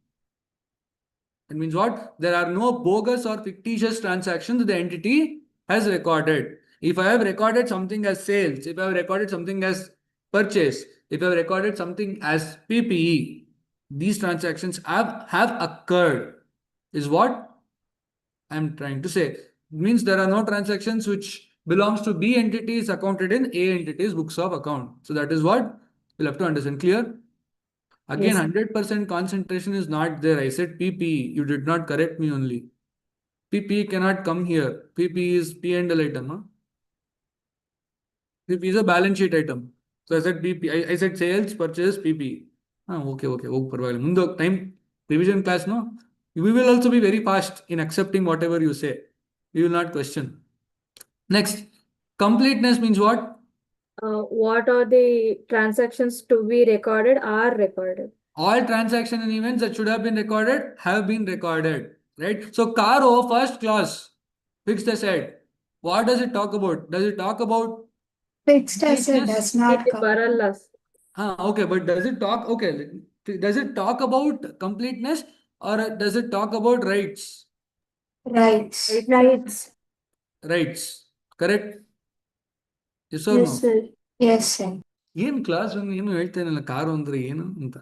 It means what? There are no bogus or fictitious transactions the entity has recorded. If I have recorded something as sales, if I have recorded something as purchase, if I have recorded something as PPE, these transactions have occurred, is what I'm trying to say. It means there are no transactions which belongs to B entities accounted in A entities books of account. So that is what we'll have to understand. Clear? Again, Yes. 100% concentration is not there. I said PPE. You did not correct me only. PPE cannot come here. PPE is P&L item. Huh? PPE is a balance sheet item. So I said PP. I said sales, purchase, PPE. Okay. ಪರವಾಗಿಲ್ಲ. ಮುಂದೆ time revision class, no? We will also be very fast in accepting whatever you say. We will not question. Next, completeness means what? What are the transactions to be recorded are recorded. All transaction and events that should have been recorded have been recorded. Right? So Caro, first clause, fixed asset. What does it talk about? Does it talk about Fixed asset does not It cover. Barallas. okay, but does it talk does it talk about completeness or does it talk about rights? Rights. Rights. Rights. Correct? Yes or Yes, no? sir. Yes, sir. ಏನು class ಏನು ಹೇಳ್ತೇನಲ್ಲ car ಅಂದ್ರೆ ಏನು ಅಂತ.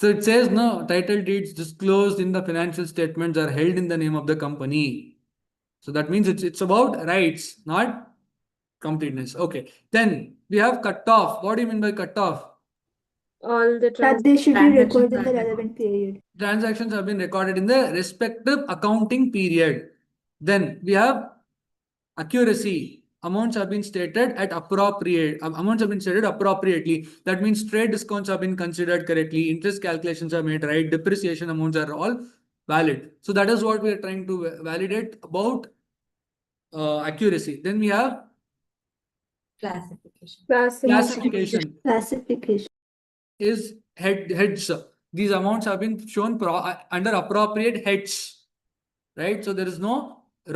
So it says no, title deeds disclosed in the financial statements are held in the name of the company. So that means it's about rights, not completeness. Okay. Then we have cut off. What do you mean by cut off? All the That they should be Transactions recorded in the are relevant period. Transactions have been recorded in the respective accounting period. Then we have accuracy. Amounts have been stated at amounts have been stated appropriately. That means trade discounts have been considered correctly, interest calculations are made right, depreciation amounts are all valid. So that is what we are trying to validate about accuracy. Then we have classification. classification Classification. is heads. These amounts have been shown under appropriate heads, right? So there is no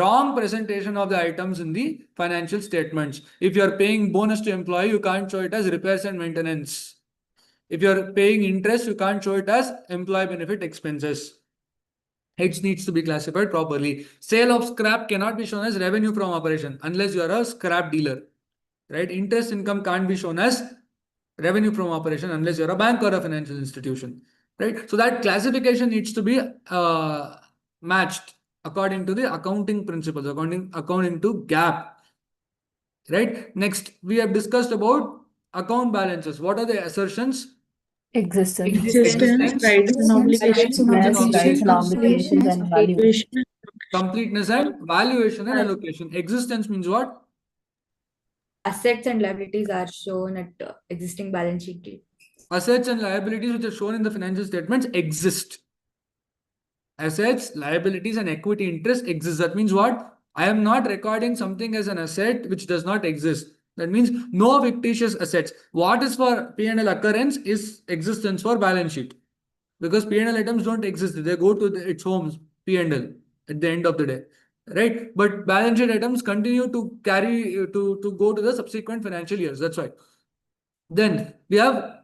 wrong presentation of the items in the financial statements. If you are paying bonus to employee, you can't show it as repairs and maintenance. If you are paying interest, you can't show it as employee benefit expenses. Heads needs to be classified properly. Sale of scrap cannot be shown as revenue from operation unless you are a scrap dealer, right? Interest income can't be shown as revenue from operation unless you're a bank or a financial institution, right? So that classification needs to be matched according to the accounting principles, according to GAAP, right? Next, we have discussed about account balances. What are the assertions? Existence. Existence, rights and Rights and obligations. Rights and obligations and valuation. Completeness and valuation and allocation. Existence means what? Assets and liabilities are shown at existing balance sheet date. Assets and liabilities which are shown in the financial statements exist. Assets, liabilities, and equity interest exist. That means what? I am not recording something as an asset which does not exist. That means no fictitious assets. What is for P&L occurrence is existence for balance sheet. Because P&L items don't exist. They go to its homes, P&L, at the end of the day. Right? But balance sheet items continue to carry to go to the subsequent financial years. That's why. Then we have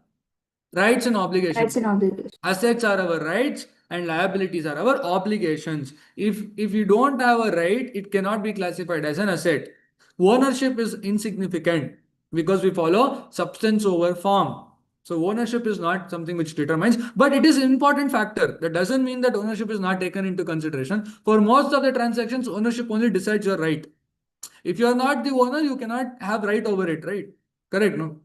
rights and obligations. Rights and obligations. Assets are our rights and liabilities are our obligations. If you don't have a right, it cannot be classified as an asset. Ownership is insignificant because we follow substance over form. So ownership is not something which determines, but it is an important factor. That doesn't mean that ownership is not taken into consideration. For most of the transactions, ownership only decides your right. If you are not the owner, you cannot have right over it, right? Correct, no?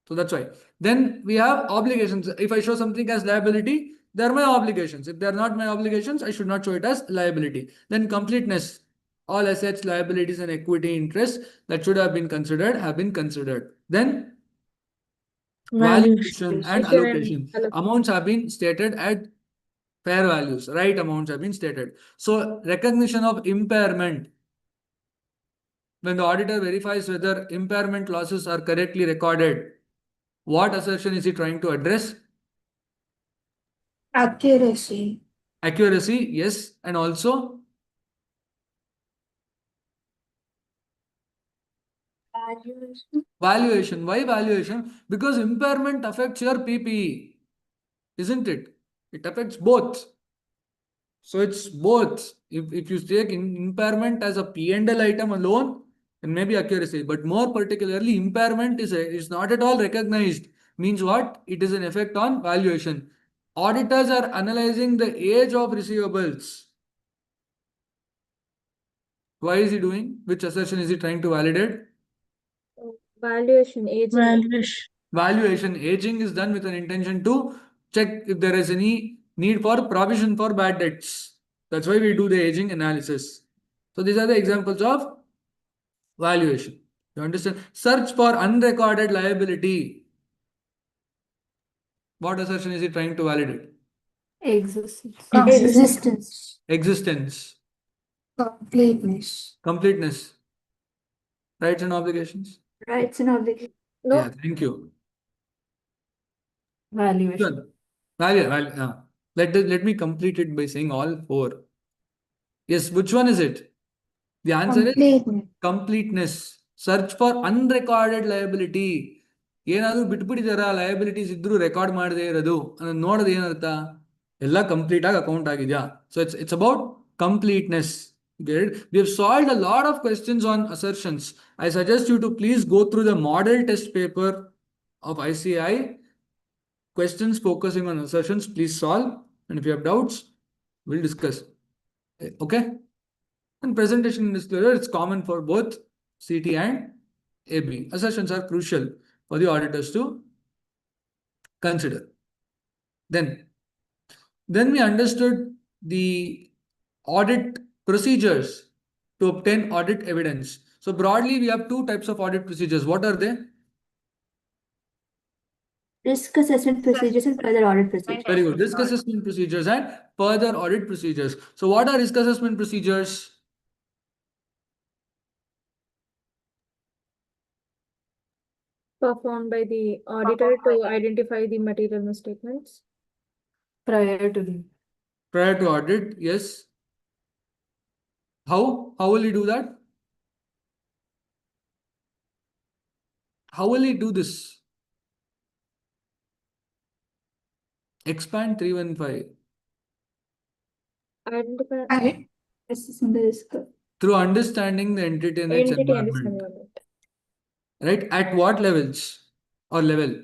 So that's why. Then we have obligations. If I show something as liability, they are my obligations. If they are not my obligations, I should not show it as liability. Then completeness. All assets, liabilities, and equity interest that should have been considered have been considered. Then valuation and allocation. Amounts have been stated at fair values. Right amounts have been stated. So recognition of impairment. When the auditor verifies whether impairment losses are correctly recorded, what assertion is he trying to address? Accuracy. Accuracy, yes, and also Valuation. Why valuation? Because impairment affects your PPE, isn't it? It affects both. So it's both. If you take impairment as a P&L item alone, then maybe accuracy. But more particularly, impairment is not at all recognized. Means what? It is an effect on valuation. Auditors are analyzing the age of receivables. Why is he doing? Which assertion is he trying to validate? Valuation, aging. Valuation. Aging is done with an intention to check if there is any need for provision for bad debts. That's why we do the aging analysis. So these are the examples of valuation. You understand? Search for unrecorded liability. What assertion is he trying to validate? Existence. Existence. Existence. Completeness. Completeness. Rights and obligations. Rights and obligations. No, Yeah, thank you. Valuation. Sure. Value. Let me complete it by saying all four. Yes, which one is it? The answer is Completeness. completeness. Search for unrecorded liability. ಏನಾದ್ರು ಬಿಟ್ಬಿಟ್ಟಿದಾರ liabilities ಇದ್ರು record ಮಾಡದೇ ಇರೋದು ಅನ್ನೋದು ನೋಡೋದು ಏನರ್ಥ ಎಲ್ಲ complete ಆಗಿ account ಆಗಿದೆಯಾ so it's about completeness we have solved a lot of questions on assertions. I suggest you to please go through the model test paper of ICI. Questions focusing on assertions, please solve. And if you have doubts, we'll discuss. Okay? And presentation disclosure, it's common for both CT and AB. Assertions are crucial for the auditors to consider. Then we understood the audit procedures to obtain audit evidence. So broadly, we have two types of audit procedures. What are they? Risk assessment procedures and further audit procedures. Very good. Risk assessment procedures and further audit procedures. So what are risk assessment procedures? performed by the auditor to identify the material misstatements. Prior to the Prior to audit, yes. How will he do that? How will he do this? Expand 315. Identify Assessing the risk. Through understanding the entity and its entity and its environment. environment. Right? At what levels or level?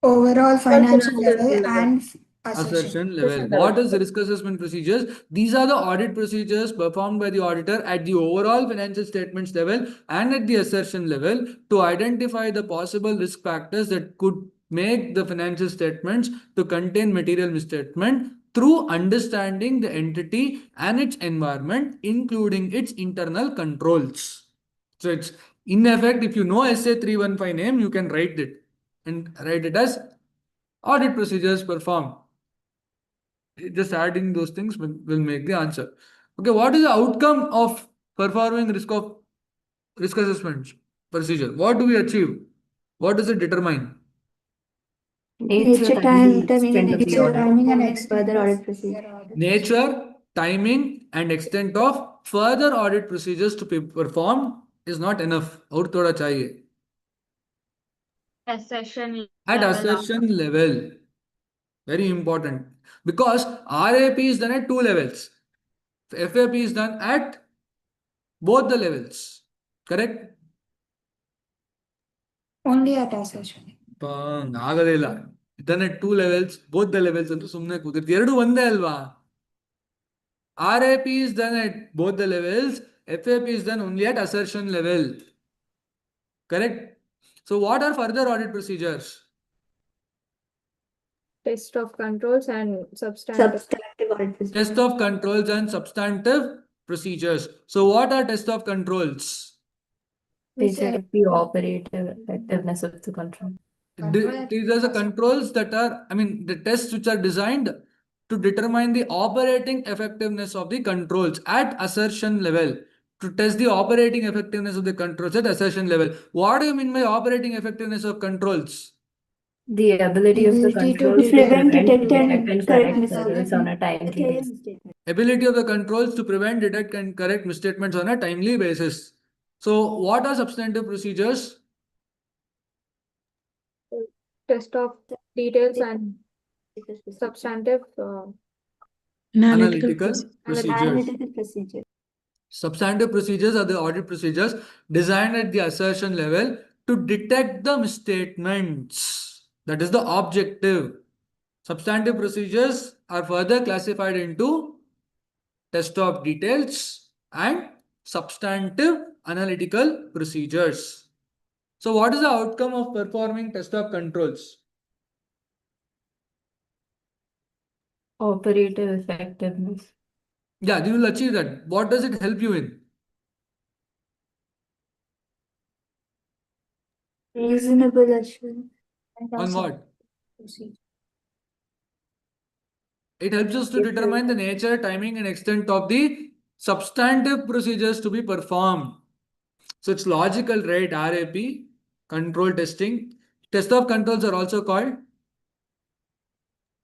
Overall financial financial level level. and Assertion assertion. level. What is the risk assessment procedures? These are the audit procedures performed by the auditor at the overall financial statements level and at the assertion level to identify the possible risk factors that could make the financial statements to contain material misstatement through understanding the entity and its environment, including its internal controls. So it's in effect, if you know SA 315 name, you can write it and write it as audit procedures performed. Just adding those things will make the answer. Okay, what is the outcome of performing risk assessment procedure? What do we achieve? What does it determine? Nature, time, timing, and extent of the extent audit. of performance, further audit procedure. Nature, timing, and extent of further audit procedures to be performed is not enough. और थोड़ा चाहिए. Assertion At level assertion level, very important, because RAP is done at two levels. FAP is done at both the levels. Correct? Only at assertion. ಆಗದೇ ಇಲ್ಲ. Done at two levels, both the levels ಅಂತ ಸುಮ್ಮನೆ ಕೂತಿರ್ತೀವಿ. ಎರಡು ಒಂದೇ ಅಲ್ವಾ? RAP is done at both the levels. FAP is done only at assertion level. Correct? So what are further audit procedures? Test of controls and substantive. Substantive audit procedure. Test of controls and substantive procedures. So what are test of controls? They check the operative effectiveness of the control. These are the controls that are, the tests which are designed to determine the operating effectiveness of the controls at assertion level. To test the operating effectiveness of the controls at assertion level. What do you mean by operating effectiveness of controls? The ability of the Ability to control to prevent, detect detect, and and correct correct errors on a timely basis. Ability of the controls to prevent, detect, and correct misstatements on a timely basis. So, what are substantive procedures? test of details and substantive Analytical procedures. Analytical procedure. Substantive procedures are the audit procedures designed at the assertion level to detect the misstatements. That is the objective. Substantive procedures are further classified into test of details and substantive analytical procedures. So, what is the outcome of performing test of controls? Operative effectiveness. Yeah, you will achieve that. What does it help you in? Reasonable assurance. On what? It helps us to determine the nature, timing, and extent of the substantive procedures to be performed. So it's logical, right? RAP, control testing. Test of controls are also called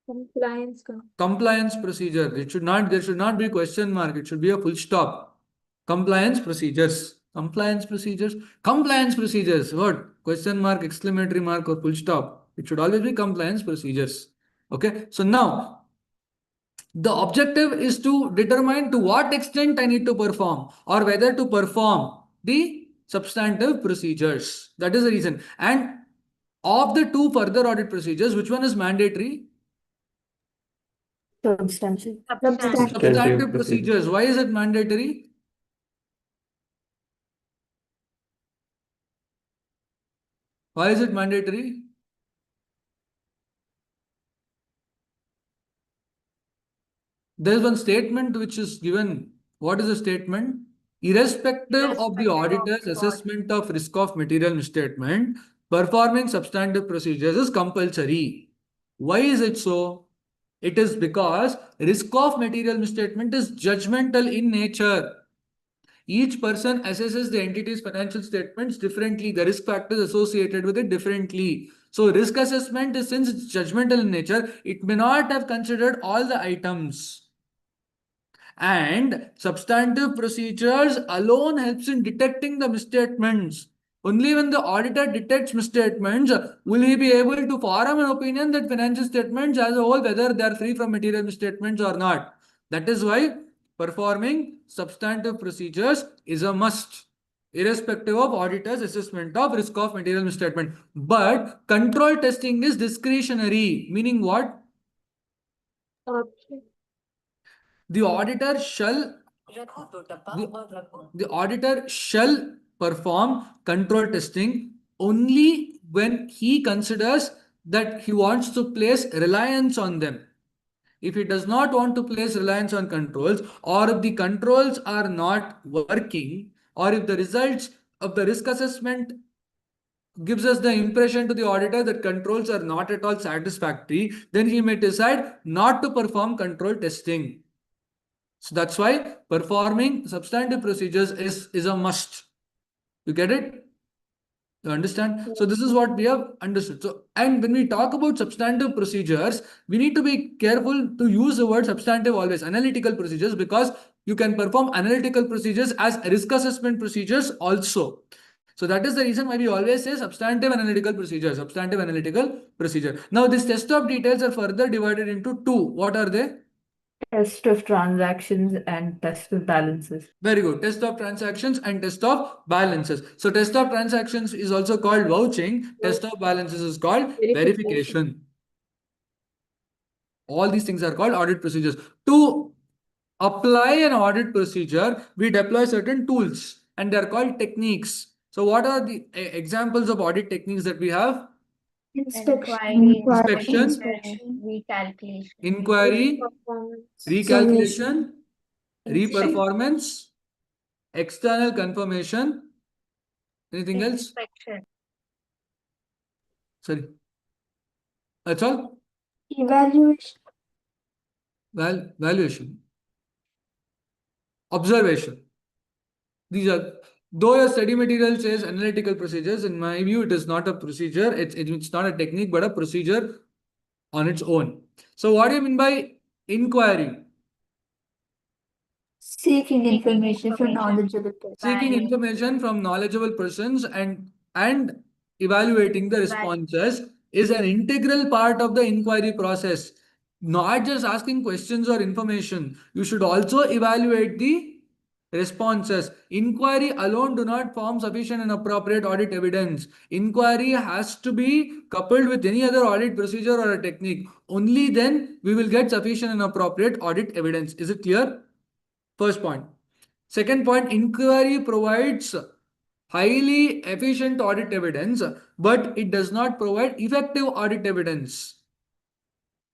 compliance. compliance procedure. There should not be question mark. It should be a full stop. Compliance procedures. Compliance procedures. Compliance procedures. What? Question mark, exclamatory mark, or full stop. It should always be compliance procedures. Okay. So now the objective is to determine to what extent I need to perform or whether to perform the substantive procedures. That is the reason. And of the two further audit procedures, which one is mandatory? Substantive. Substantive procedures. Why is it mandatory? Why is it mandatory? There is one statement which is given. What is the statement? Irrespective of the auditor's assessment of risk of material misstatement, performing substantive procedures is compulsory. Why is it so? It is because risk of material misstatement is judgmental in nature. Each person assesses the entity's financial statements differently, the risk factors associated with it differently. So, risk assessment is, since it's judgmental in nature, it may not have considered all the items. And substantive procedures alone helps in detecting the misstatements. Only when the auditor detects misstatements will he be able to form an opinion that financial statements as a whole, whether they are free from material misstatements or not. That is why performing substantive procedures is a must, irrespective of auditor's assessment of risk of material misstatement. But control testing is discretionary, meaning what? The auditor shall perform control testing only when he considers that he wants to place reliance on them. If he does not want to place reliance on controls, or if the controls are not working, or if the results of the risk assessment gives us the impression to the auditor that controls are not at all satisfactory, then he may decide not to perform control testing. So that's why performing substantive procedures is a must. You get it? You understand? So this is what we have understood. So, and when we talk about substantive procedures, we need to be careful to use the word substantive always, analytical procedures, because you can perform analytical procedures as risk assessment procedures also. So that is the reason why we always say substantive analytical procedure, substantive analytical procedure. Now this test of details are further divided into two. What are they? Test of transactions and test of balances. Very good. Test of transactions and test of balances. So test of transactions is also called vouching. Test of balances is called verification. All these things are called audit procedures. To apply an audit procedure, we deploy certain tools and they are called techniques. So what are the examples of audit techniques that we have? Inquiry, Inspection, recalculation. inquiry, recalculation, reperformance, external confirmation. Anything else? Inspection. Sorry. That's all? Evaluation. Valuation. Observation. These are, though your study material says analytical procedures, in my view, it is not a procedure. It's not a technique, but a procedure on its own. So what do you mean by inquiry? Seeking information from knowledgeable persons. Seeking information from knowledgeable persons and evaluating the responses is an integral part of the inquiry process. Not just asking questions or information. You should also evaluate the responses. Inquiry alone do not form sufficient and appropriate audit evidence. Inquiry has to be coupled with any other audit procedure or a technique. Only then we will get sufficient and appropriate audit evidence. Is it clear? First point. Second point, inquiry provides highly efficient audit evidence, but it does not provide effective audit evidence.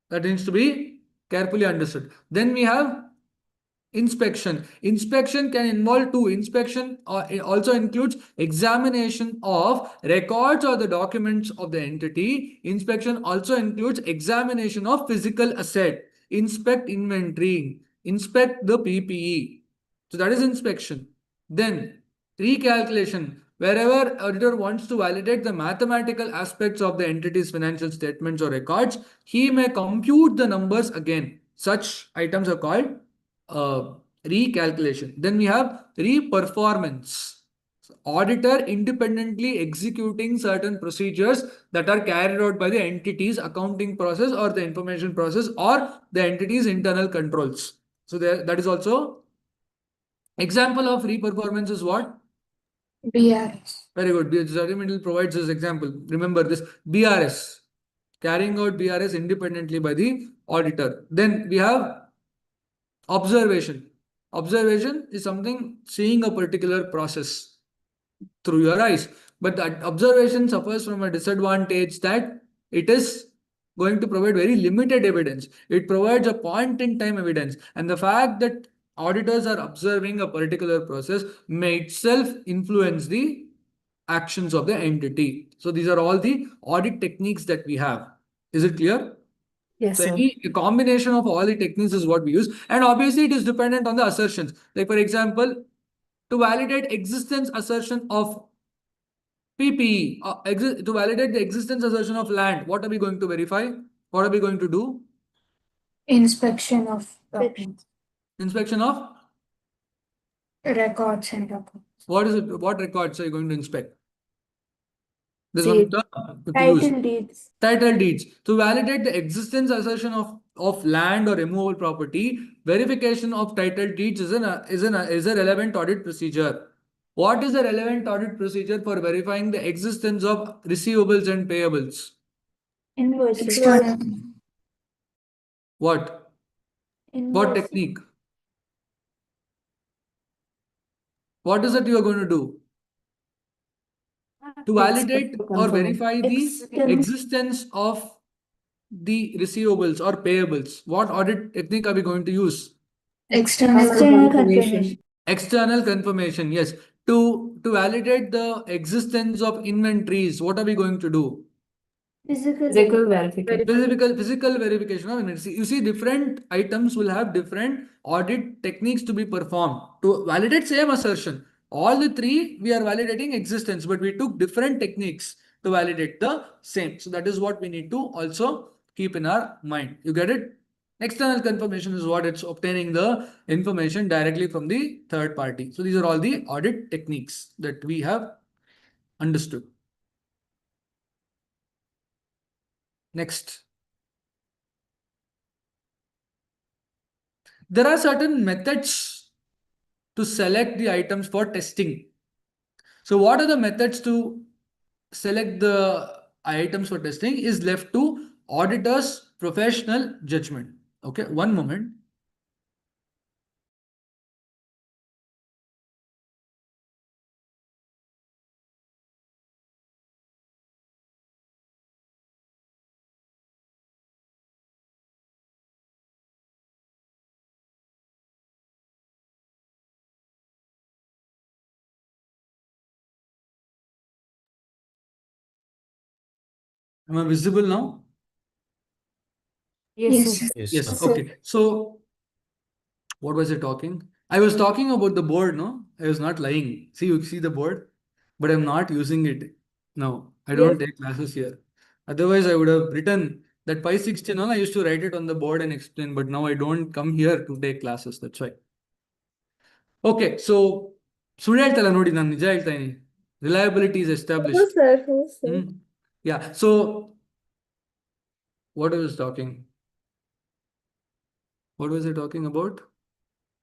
That needs to be carefully understood. Then we have inspection. Inspection can involve two. Inspection also includes examination of records or the documents of the entity. Inspection also includes examination of physical asset. Inspect inventory. Inspect the PPE. So that is inspection. Then recalculation. Wherever auditor wants to validate the mathematical aspects of the entity's financial statements or records, he may compute the numbers again. Such items are called recalculation. Then we have reperformance. Auditor independently executing certain procedures that are carried out by the entity's accounting process or the information process or the entity's internal controls. So that is also example of reperformance is what? BRS. Very good. The Judgmental provides this example. Remember this BRS, carrying out BRS independently by the auditor. Then we have observation. Observation is something seeing a particular process through your eyes. But that observation suffers from a disadvantage that it is going to provide very limited evidence. It provides a point in time evidence. And the fact that auditors are observing a particular process may itself influence the actions of the entity. So these are all the audit techniques that we have. Is it clear? Yes, So sir. a combination of all the techniques is what we use. And obviously it is dependent on the assertions. Like for example, to validate existence assertion of PPE, to validate the existence assertion of land, what are we going to verify? What are we going to do? Inspection of documents, Inspection of records and documents. what is it? What records are you going to inspect? There's See, one term to use. Title deeds. Title deeds. To validate the existence assertion of land or immovable property, verification of title deeds is a relevant audit procedure. What is the relevant audit procedure for verifying the existence of receivables and payables? Invoices. External. What? What Invoices. technique? What is it you are going to do? To validate or confirm. verify the External. existence of the receivables or payables. What audit technique are we going to use? External. External confirmation. confirmation. External confirmation, yes. To validate the existence of inventories, what are we going to do? Physical. Physical verification. Physical verification of inventory. You see, different items will have different audit techniques to be performed to validate same assertion. All the three we are validating existence, but we took different techniques to validate the same. So that is what we need to also keep in our mind. You get it? External confirmation is what it's obtaining the information directly from the third party. So these are all the audit techniques that we have understood. Next. There are certain methods to select the items for testing. So what are the methods to select the items for testing is left to auditor's professional judgment. Okay, one moment. Am I visible now? Yes, sir. Yes. Okay. So what was I talking? I was talking about the board, no? I was not lying. See, you see the board, but I'm not using it now. I don't take classes here. Otherwise, I would have written that 516 all I used to write it on the board and explain, but now I don't come here to take classes. That's why. Okay, so ಸುಳ್ಳು ಹೇಳ್ತಲ್ಲ ನೋಡಿ ನಾನು ನಿಜ ಹೇಳ್ತಾ ಇದೀನಿ. Reliability is established. Yes, sir. Yes, sir. Yeah. So What was talking? What was he talking about?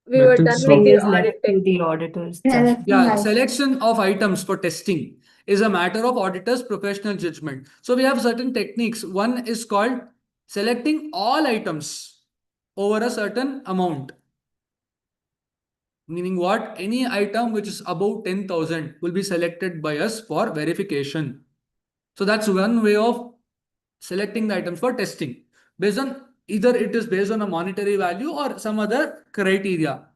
We were done with Methods the of- is left audit to technique. the auditors. Selecting Yeah, items. selection of items for testing is a matter of auditor's professional judgment. So we have certain techniques. One is called selecting all items over a certain amount. Meaning what? Any item which is above 10,000 will be selected by us for verification. So that's one way of selecting the items for testing. Based on either it is based on a monetary value or some other criteria.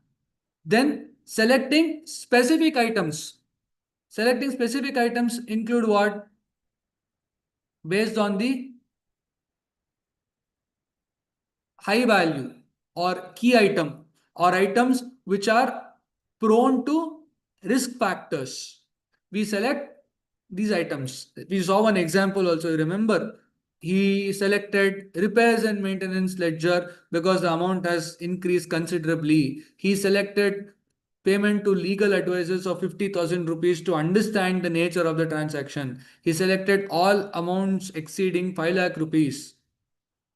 Then selecting specific items. Selecting specific items include what? Based on the high value or key item or items which are prone to risk factors. We select these items. We saw one example also, remember. He selected repairs and maintenance ledger because the amount has increased considerably. He selected payment to legal advisors of 50,000 rupees to understand the nature of the transaction. He selected all amounts exceeding 5 lakh rupees.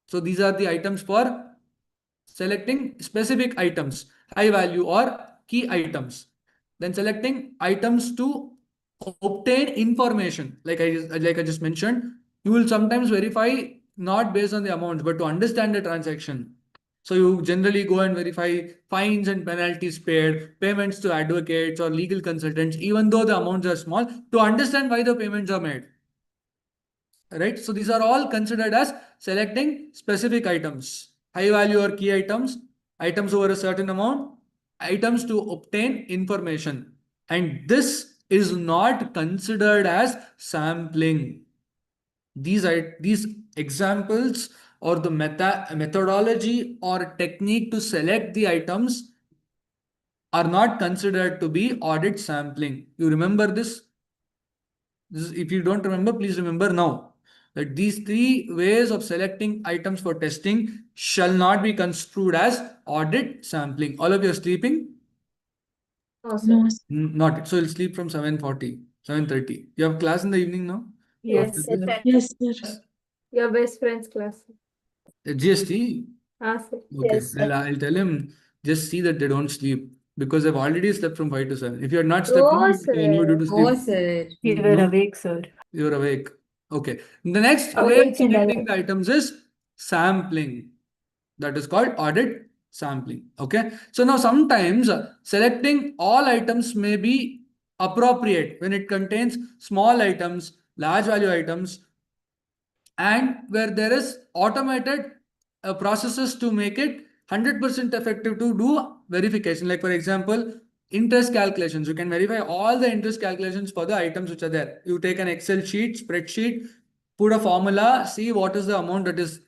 So these are the items for selecting specific items, high value or key items. Then selecting items to obtain information. Like I just mentioned, you will sometimes verify not based on the amount, but to understand the transaction. So you generally go and verify fines and penalties paid, payments to advocates or legal consultants, even though the amounts are small, to understand why the payments are made. Right? So these are all considered as selecting specific items, high value or key items, items over a certain amount, items to obtain information. And this is not considered as sampling. These examples or the methodology or technique to select the items are not considered to be audit sampling. You remember this? If you don't remember, please remember now that these three ways of selecting items for testing shall not be construed as audit sampling. All of you are sleeping? No, sir. Not. So you'll sleep from 7:40, 7:30. You have class in the evening now? Yes, sir. Yes, sir. Your best friend's class. GST? Sir. Okay. Yes, sir. I'll tell him just see that they don't sleep because I've already slept from 5 to 7. If you had not slept, No, I sir. need you to Oh, sleep. sir. You were No? awake, sir. You're awake. Okay. The next Oh, way of it's in the selecting the items is sampling. That is called audit sampling. Okay. So now sometimes selecting all items may be appropriate when it contains small items, large value items, and where there is automated processes to make it 100% effective to do verification. Like for example, interest calculations. You can verify all the interest calculations for the items which are there. You take an Excel sheet, spreadsheet, put a formula, see what is the amount that is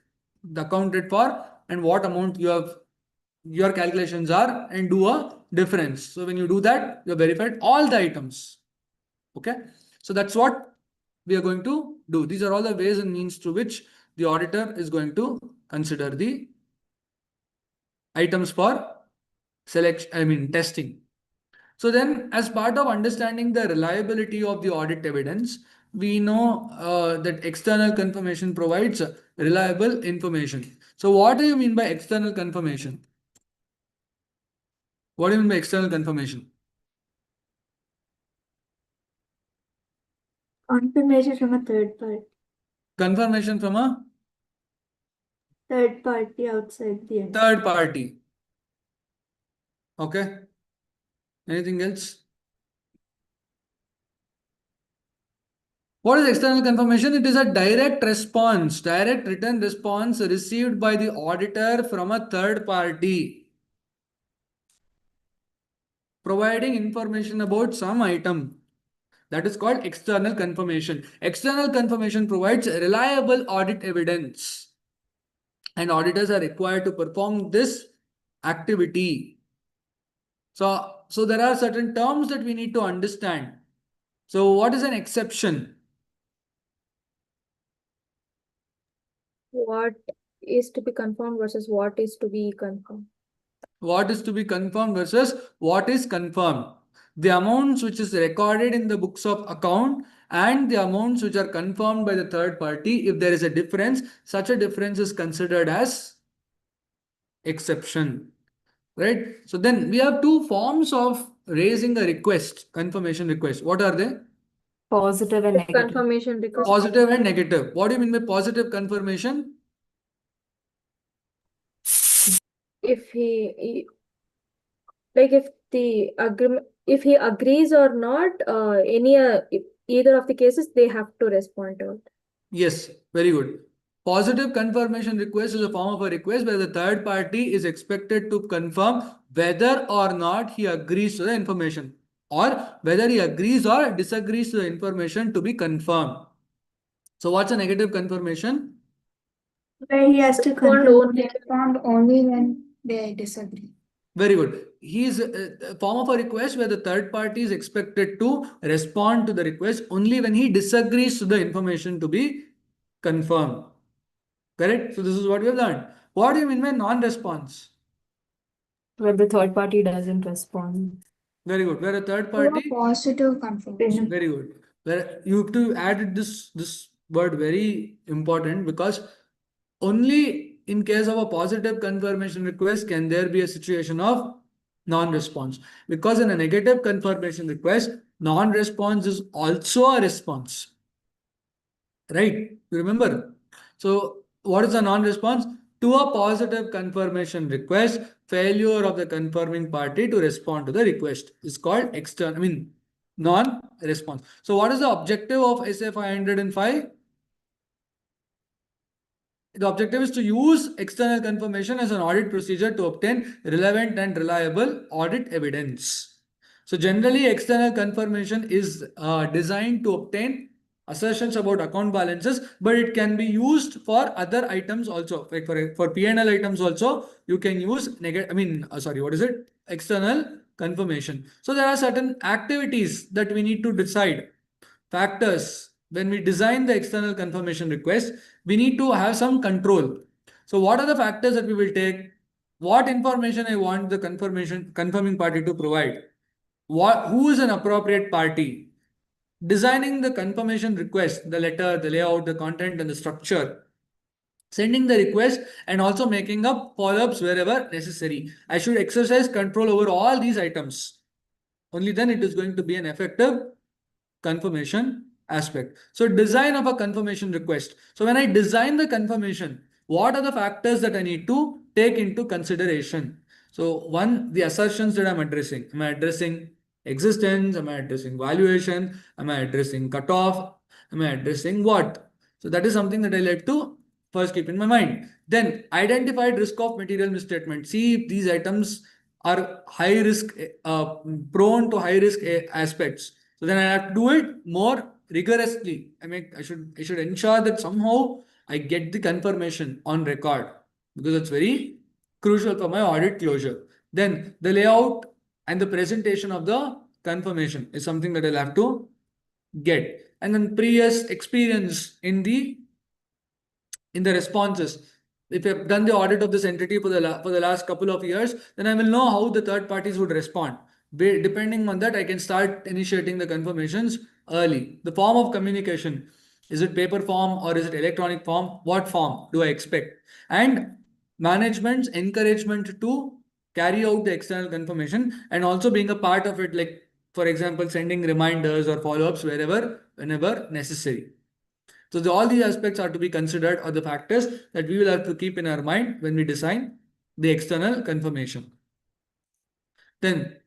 accounted for and what amount your calculations are, and do a difference. So when you do that, you have verified all the items. Okay. So that's what we are going to do. These are all the ways and means through which the auditor is going to consider the items for testing. So then, as part of understanding the reliability of the audit evidence, we know that external confirmation provides reliable information. So what do you mean by external confirmation? What do you mean by external confirmation? Confirmation from a third party. Confirmation from a Third party outside the entity. third party. Okay. Anything else? What is external confirmation? It is a direct response, direct written response received by the auditor from a third party, providing information about some item. That is called external confirmation. External confirmation provides reliable audit evidence, and auditors are required to perform this activity. So there are certain terms that we need to understand. So what is an exception? What is to be confirmed versus what is to be confirmed? What is to be confirmed versus what is confirmed. the amounts which is recorded in the books of account and the amounts which are confirmed by the third party. If there is a difference, such a difference is considered as exception, right? So then we have two forms of raising a request, confirmation request. What are they? Positive and negative. Confirmation request. Positive and negative. What do you mean by positive confirmation? If like if the agreement, if he agrees or not, either of the cases they have to respond to it. Yes, very good. Positive confirmation request is a form of a request where the third party is expected to confirm whether or not he agrees to the information, or whether he agrees or disagrees to the information to be confirmed. So what's a negative confirmation? Where he has to Respond confirm only. respond only when they disagree. Very good. He is a form of a request where the third party is expected to respond to the request only when he disagrees to the information to be confirmed. Correct? So this is what we have learned. What do you mean by non-response? Where the third party doesn't respond. Very good. Where a third To a party. positive confirmation. Very good. Where you have to add this word, very important, because only in case of a positive confirmation request can there be a situation of non-response. Because in a negative confirmation request, non-response is also a response. Right? You remember? So what is a non-response? To a positive confirmation request, failure of the confirming party to respond to the request is called non-response. So what is the objective of SA 505? The objective is to use external confirmation as an audit procedure to obtain relevant and reliable audit evidence. So generally, external confirmation is designed to obtain assertions about account balances, but it can be used for other items also. Like for P&L items also, you can use external confirmation. So there are certain activities that we need to decide. Factors. When we design the external confirmation request, we need to have some control. So what are the factors that we will take? What information I want the confirming party to provide? Who is an appropriate party? Designing the confirmation request, the letter, the layout, the content, and the structure. Sending the request and also making up follow-ups wherever necessary. I should exercise control over all these items. Only then it is going to be an effective confirmation aspect. So design of a confirmation request. So when I design the confirmation, what are the factors that I need to take into consideration? So one, the assertions that I'm addressing. Am I addressing existence? Am I addressing valuation? Am I addressing cutoff? Am I addressing what? So that is something that I like to first keep in my mind. Then identified risk of material misstatement. See if these items are high risk, prone to high risk aspects. So then I have to do it more rigorously. I should ensure that somehow I get the confirmation on record, because it's very crucial for my audit closure. Then the layout and the presentation of the confirmation is something that I'll have to get. And then previous experience in the responses. If I've done the audit of this entity for the last couple of years, then I will know how the third parties would respond. Depending on that, I can start initiating the confirmations early. The form of communication, is it paper form or is it electronic form? What form do I expect? And management's encouragement to carry out the external confirmation and also being a part of it, like for example, sending reminders or follow-ups whenever necessary. So all these aspects are to be considered, or the factors that we will have to keep in our mind when we design the external confirmation. Then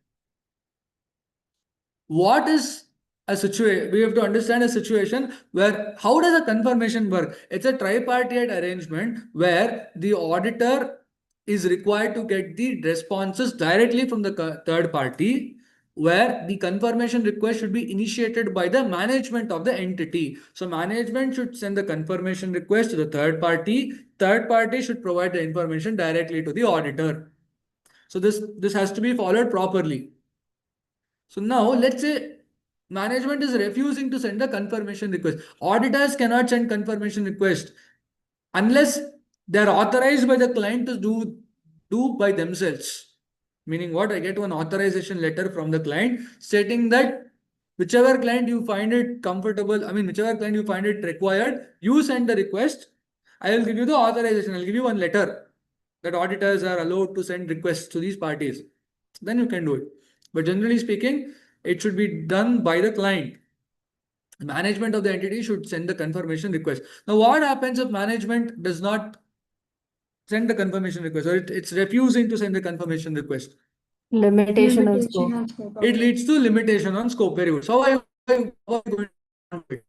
what is a situation? We have to understand a situation where how does a confirmation work? It's a tripartite arrangement where the auditor is required to get the responses directly from the third party, where the confirmation request should be initiated by the management of the entity. So management should send the confirmation request to the third party. Third party should provide the information directly to the auditor. So this has to be followed properly. So now let's say management is refusing to send a confirmation request. Auditors cannot send confirmation request unless they are authorized by the client to do by themselves. Meaning what? I get one authorization letter from the client stating that whichever client you find it comfortable, whichever client you find it required, you send the request. I will give you the authorization. I'll give you one letter that auditors are allowed to send requests to these parties. Then you can do it. But generally speaking, it should be done by the client. Management of the entity should send the confirmation request. Now, what happens if management does not send the confirmation request, or it's refusing to send the confirmation request? Limitation on Limitation scope. on scope. It leads to limitation on scope. Very good. So how are you going to do it?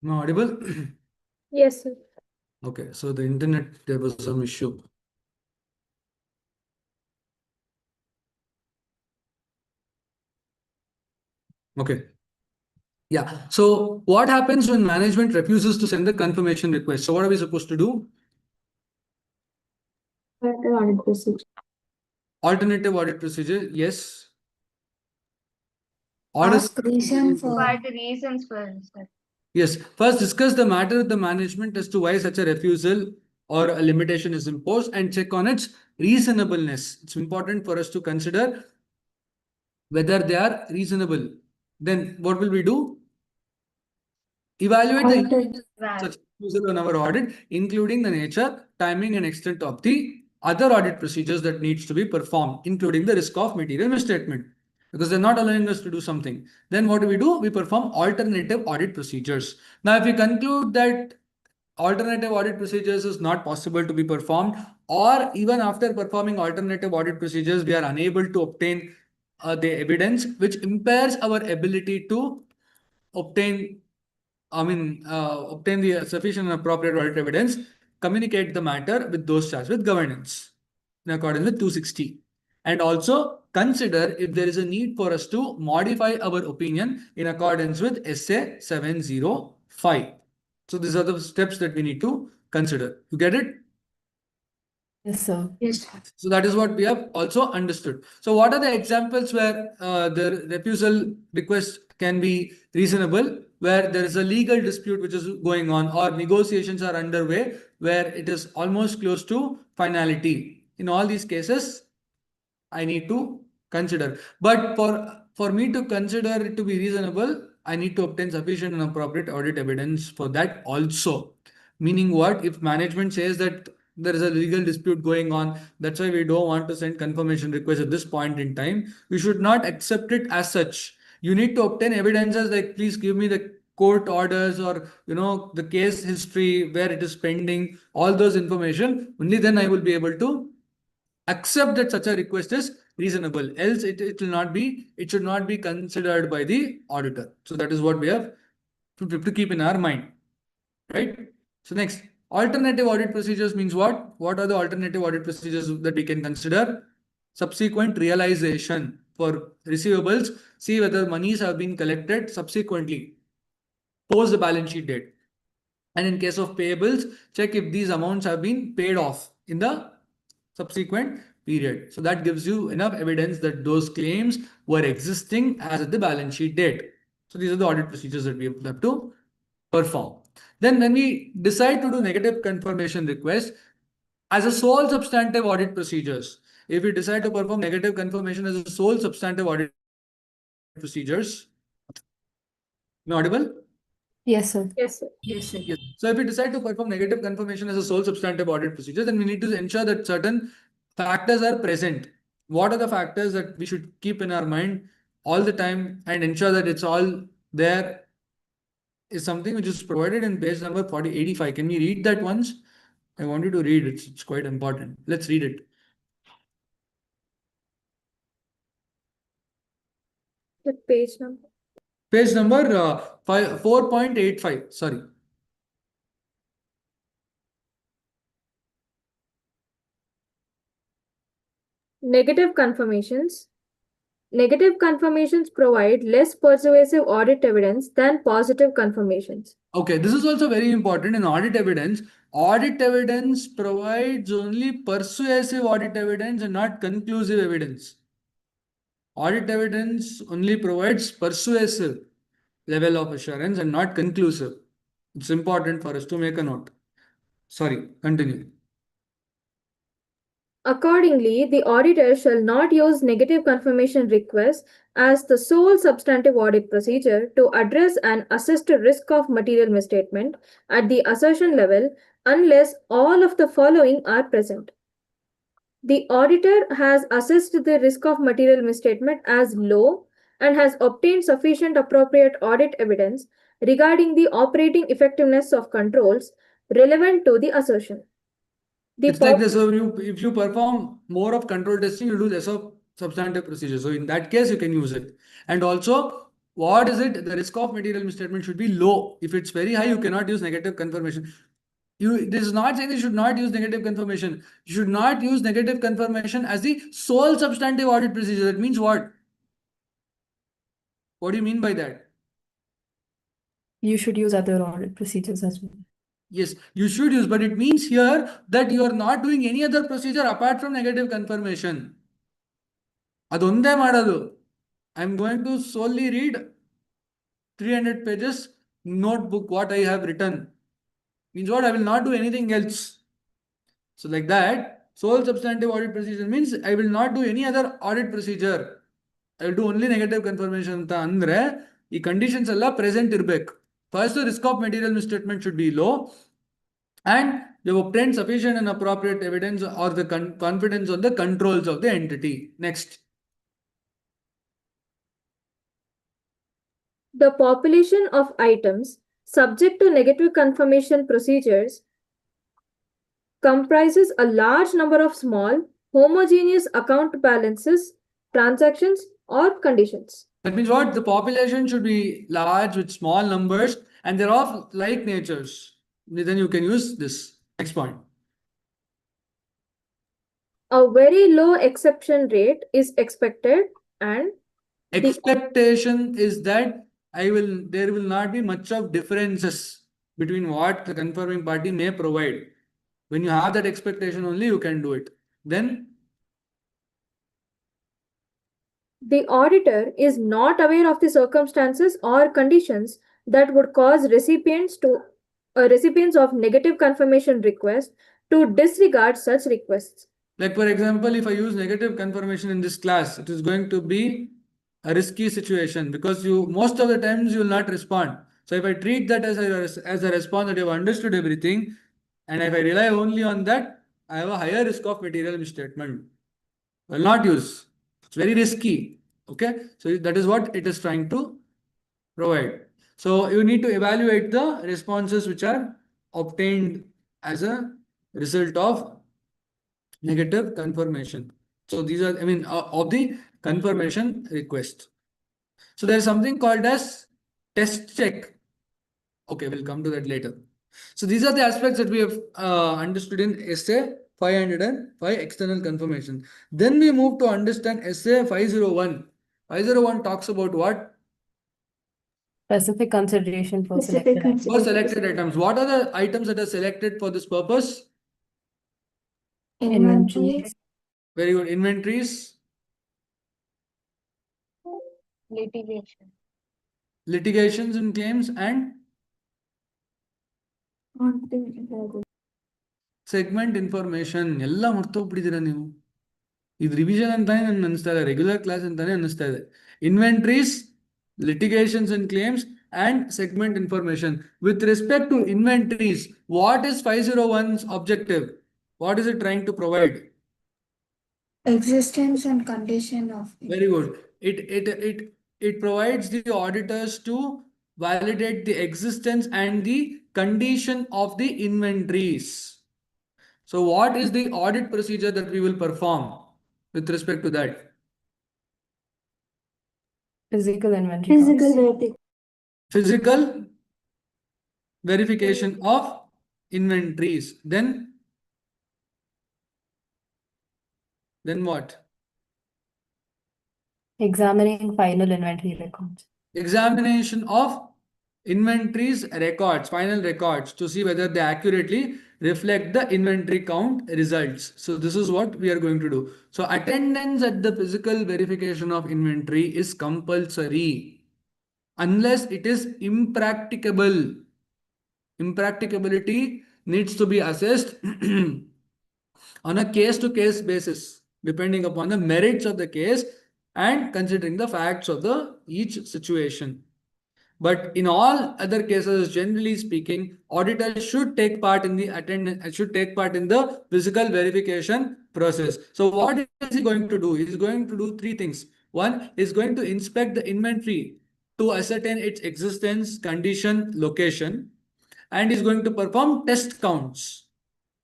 Am I audible? Yes, sir. Okay, so the internet, there was some issue. Okay. Yeah. So what happens when management refuses to send the confirmation request? So what are we supposed to do? Audit procedure. Alternative audit procedure, yes. Ask reason for. What are the reasons for it? Yes. First, discuss the matter with the management as to why such a refusal or a limitation is imposed and check on its reasonableness. It's important for us to consider whether they are reasonable. Then what will we do? Evaluate the Alter. such refusal on our audit, including the nature, timing, and extent of the other audit procedures that needs to be performed, including the risk of material misstatement. Because they're not allowing us to do something. Then what do? We perform alternative audit procedures. Now, if we conclude that alternative audit procedures is not possible to be performed, or even after performing alternative audit procedures, we are unable to obtain the evidence, which impairs our ability to obtain obtain the sufficient and appropriate audit evidence, communicate the matter with those charged with governance in accordance with 260. And also consider if there is a need for us to modify our opinion in accordance with SA 705. So these are the steps that we need to consider. You get it? Yes, sir. Yes. So that is what we have also understood. So what are the examples where the refusal request can be reasonable, where there is a legal dispute which is going on, or negotiations are underway where it is almost close to finality? In all these cases, I need to consider. But for me to consider it to be reasonable, I need to obtain sufficient and appropriate audit evidence for that also. Meaning what? If management says that there is a legal dispute going on, that's why we don't want to send confirmation request at this point in time, we should not accept it as such. You need to obtain evidences like, please give me the court orders, or the case history where it is pending, all those information. Only then I will be able to accept that such a request is reasonable. Else it should not be considered by the auditor. So that is what we have to keep in our mind, right? So next, alternative audit procedures means what? What are the alternative audit procedures that we can consider? Subsequent realization for receivables. See whether monies have been collected subsequently, post the balance sheet date. And in case of payables, check if these amounts have been paid off in the subsequent period. So that gives you enough evidence that those claims were existing as at the balance sheet date. So these are the audit procedures that we have to perform. Then when we decide to do negative confirmation request as a sole substantive audit procedures, if we decide to perform negative confirmation as a sole substantive audit procedures, am I audible? Yes, sir. Yes, sir. Yes, sir. Yes. So if we decide to perform negative confirmation as a sole substantive audit procedure, then we need to ensure that certain factors are present. What are the factors that we should keep in our mind all the time and ensure that it's all there is something which is provided in page number 4085. Can we read that once? I want you to read it. It's quite important. Let's read it. The page number. Page number 4.85. Sorry. Negative confirmations. Negative confirmations provide less persuasive audit evidence than positive confirmations. Okay, this is also very important in audit evidence. Audit evidence provides only persuasive audit evidence and not conclusive evidence. Audit evidence only provides persuasive level of assurance and not conclusive. It's important for us to make a note. Sorry, continue. Accordingly, the auditor shall not use negative confirmation requests as the sole substantive audit procedure to address and assess the risk of material misstatement at the assertion level unless all of the following are present. The auditor has assessed the risk of material misstatement as low and has obtained sufficient appropriate audit evidence regarding the operating effectiveness of controls relevant to the assertion. It's like this. So if you perform more of control testing, you do less of substantive procedures. So in that case, you can use it. And also, what is it? The risk of material misstatement should be low. If it's very high, you cannot use negative confirmation. This is not saying you should not use negative confirmation. You should not use negative confirmation as the sole substantive audit procedure. That means what? What do you mean by that? You should use other audit procedures as well. Yes, you should use, but it means here that you are not doing any other procedure apart from negative confirmation. Adonde madadu. I'm going to solely read 300 pages notebook what I have written. Means what? I will not do anything else. So like that, sole substantive audit procedure means I will not do any other audit procedure. I will do only negative confirmation ಅಂತ ಅಂದ್ರೆ ಈ conditions ಎಲ್ಲ present ಇರಬೇಕು. First, the risk of material misstatement should be low. and you have obtained sufficient and appropriate evidence or the confidence on the controls of the entity. Next. The population of items subject to negative confirmation procedures comprises a large number of small, homogeneous account balances, transactions, or conditions. That means what? The population should be large with small numbers and they're of like natures. Then you can use this. Next point. A very low exception rate is expected, and Expectation is that there will not be much of differences between what the confirming party may provide. When you have that expectation only, you can do it. Then the auditor is not aware of the circumstances or conditions that would cause recipients of negative confirmation request to disregard such requests. like for example, if I use negative confirmation in this class, it is going to be a risky situation because most of the times you will not respond. So if I treat that as a response that you have understood everything, and if I rely only on that, I have a higher risk of material misstatement. Will not use. It's very risky. Okay, so that is what it is trying to provide. So you need to evaluate the responses which are obtained as a result of negative confirmation. So these are, of the confirmation request. So there is something called as test check. Okay, we'll come to that later. So these are the aspects that we have understood in SA 505 external confirmation. Then we move to understand SA 501. 501 talks about what? Specific consideration for Specific selected For selected items. What are the items that are selected for this purpose? Inventory. Very good. Inventories, Litigation. litigations and claims, and segment information. ಎಲ್ಲ ಮರ್ತೋಗ್ಬಿಟ್ಟಿದ್ದೀರಾ ನೀವು. ಇದು revision ಅಂತಾನೆ ನನ್ಗೆ ಅನಿಸ್ತಾ ಇದೆ, regular class ಅಂತಾನೆ ಅನಿಸ್ತಾ ಇದೆ. Inventories, litigations and claims, and segment information. With respect to inventories, what is 501's objective? What is it trying to provide? Existence and condition of Very good. It provides the auditors to validate the existence and the condition of the inventories. So what is the audit procedure that we will perform with respect to that? physical inventory. Physical counts. verification. Physical verification of inventories. Then what? Examining final inventory records. Examination of inventories records, final records, to see whether they accurately reflect the inventory count results. So this is what we are going to do. So attendance at the physical verification of inventory is compulsory unless it is impracticable. Impracticability needs to be assessed on a case-to-case basis, depending upon the merits of the case and considering the facts of each situation. But in all other cases, generally speaking, auditors should take part in the physical verification process. So what is he going to do? He is going to do three things. One is going to inspect the inventory to ascertain its existence, condition, location, and is going to perform test counts.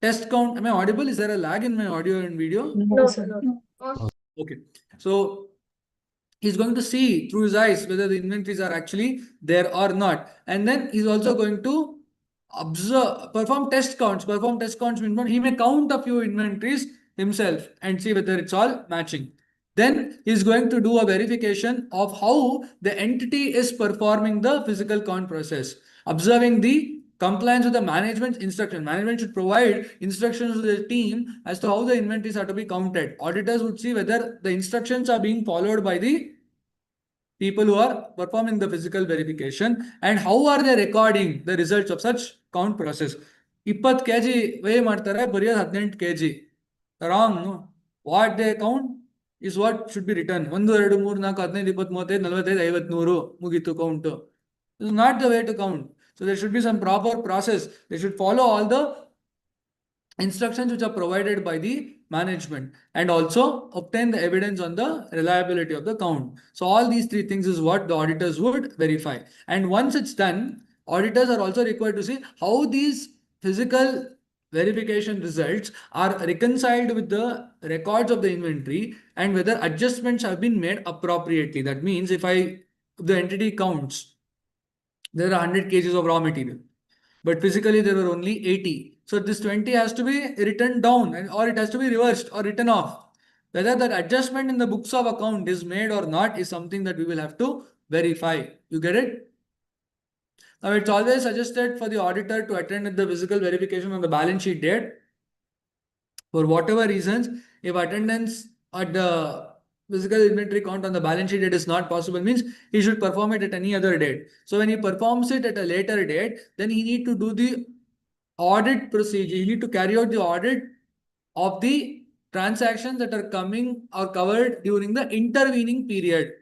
Test count, am I audible? Is there a lag in my audio and video? No, sir. Okay. So he's going to see through his eyes whether the inventories are actually there or not. And then he's also going to perform test counts. Perform test counts means he may count a few inventories himself and see whether it's all matching. Then he's going to do a verification of how the entity is performing the physical count process, observing the compliance with the management's instruction. Management should provide instructions to the team as to how the inventories are to be counted. Auditors would see whether the instructions are being followed by the people who are performing the physical verification and how are they recording the results of such count process. 20 kg weigh ಮಾಡ್ತಾರೆ, ಬರೆಯೋದು 18 kg. Wrong. What they count is what should be written. 1, 2, 3, 4, 5, 15, 20, 35, 45, 50, 100 ಮುಗೀತು count. This is not the way to count. So there should be some proper process. They should follow all the instructions which are provided by the management, and also obtain the evidence on the reliability of the count. So all these three things is what the auditors would verify. And once it's done, auditors are also required to see how these physical verification results are reconciled with the records of the inventory and whether adjustments have been made appropriately. That means if the entity counts, there are 100 kgs of raw material, but physically there were only 80. So this 20 has to be written down or it has to be reversed or written off. Whether that adjustment in the books of account is made or not is something that we will have to verify. You get it? Now it's always suggested for the auditor to attend the physical verification on the balance sheet date. For whatever reasons, if attendance at the physical inventory count on the balance sheet date is not possible, means he should perform it at any other date. So when he performs it at a later date, then he need to do the audit procedure. You need to carry out the audit of the transactions that are coming or covered during the intervening period.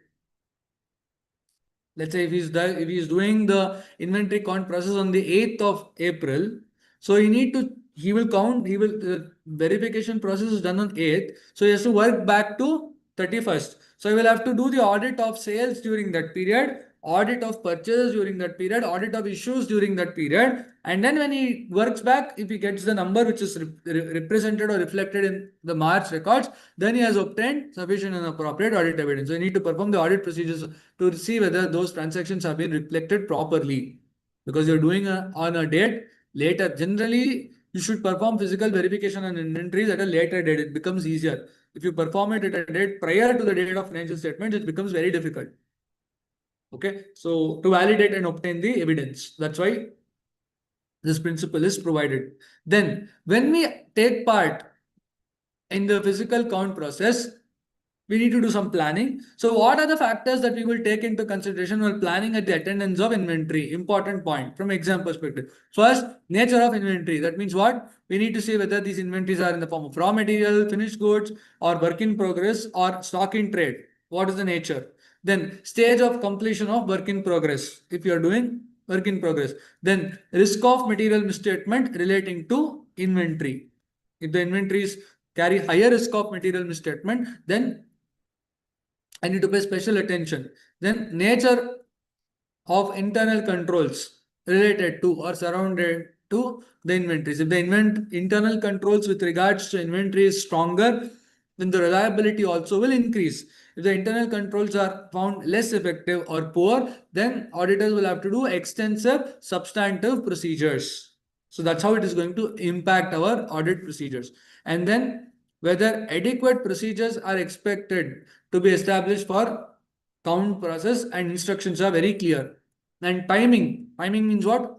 Let's say if he's doing the inventory count process on the 8th of April, so he will count, the verification process is done on 8th, so he has to work back to 31st. So he will have to do the audit of sales during that period, audit of purchases during that period, audit of issues during that period, and then when he works back, if he gets the number which is represented or reflected in the March records, then he has obtained sufficient and appropriate audit evidence. So you need to perform the audit procedures to see whether those transactions have been reflected properly, because you're doing on a date later. Generally, you should perform physical verification on inventories at a later date. It becomes easier. If you perform it at a date prior to the date of financial statements, it becomes very difficult. Okay, so to validate and obtain the evidence, that's why this principle is provided. Then, when we take part in the physical count process, we need to do some planning. So what are the factors that we will take into consideration while planning at the attendance of inventory? Important point from exam perspective. First, nature of inventory. That means what? We need to see whether these inventories are in the form of raw material, finished goods, or work in progress, or stock in trade. What is the nature? Then stage of completion of work in progress. If you are doing work in progress, then risk of material misstatement relating to inventory. If the inventories carry higher risk of material misstatement, then I need to pay special attention. Then nature of internal controls related to or surrounded to the inventories. If the internal controls with regards to inventory is stronger, then the reliability also will increase. If the internal controls are found less effective or poor, then auditors will have to do extensive substantive procedures. So that's how it is going to impact our audit procedures. And then whether adequate procedures are expected to be established for count process and instructions are very clear. And timing means what?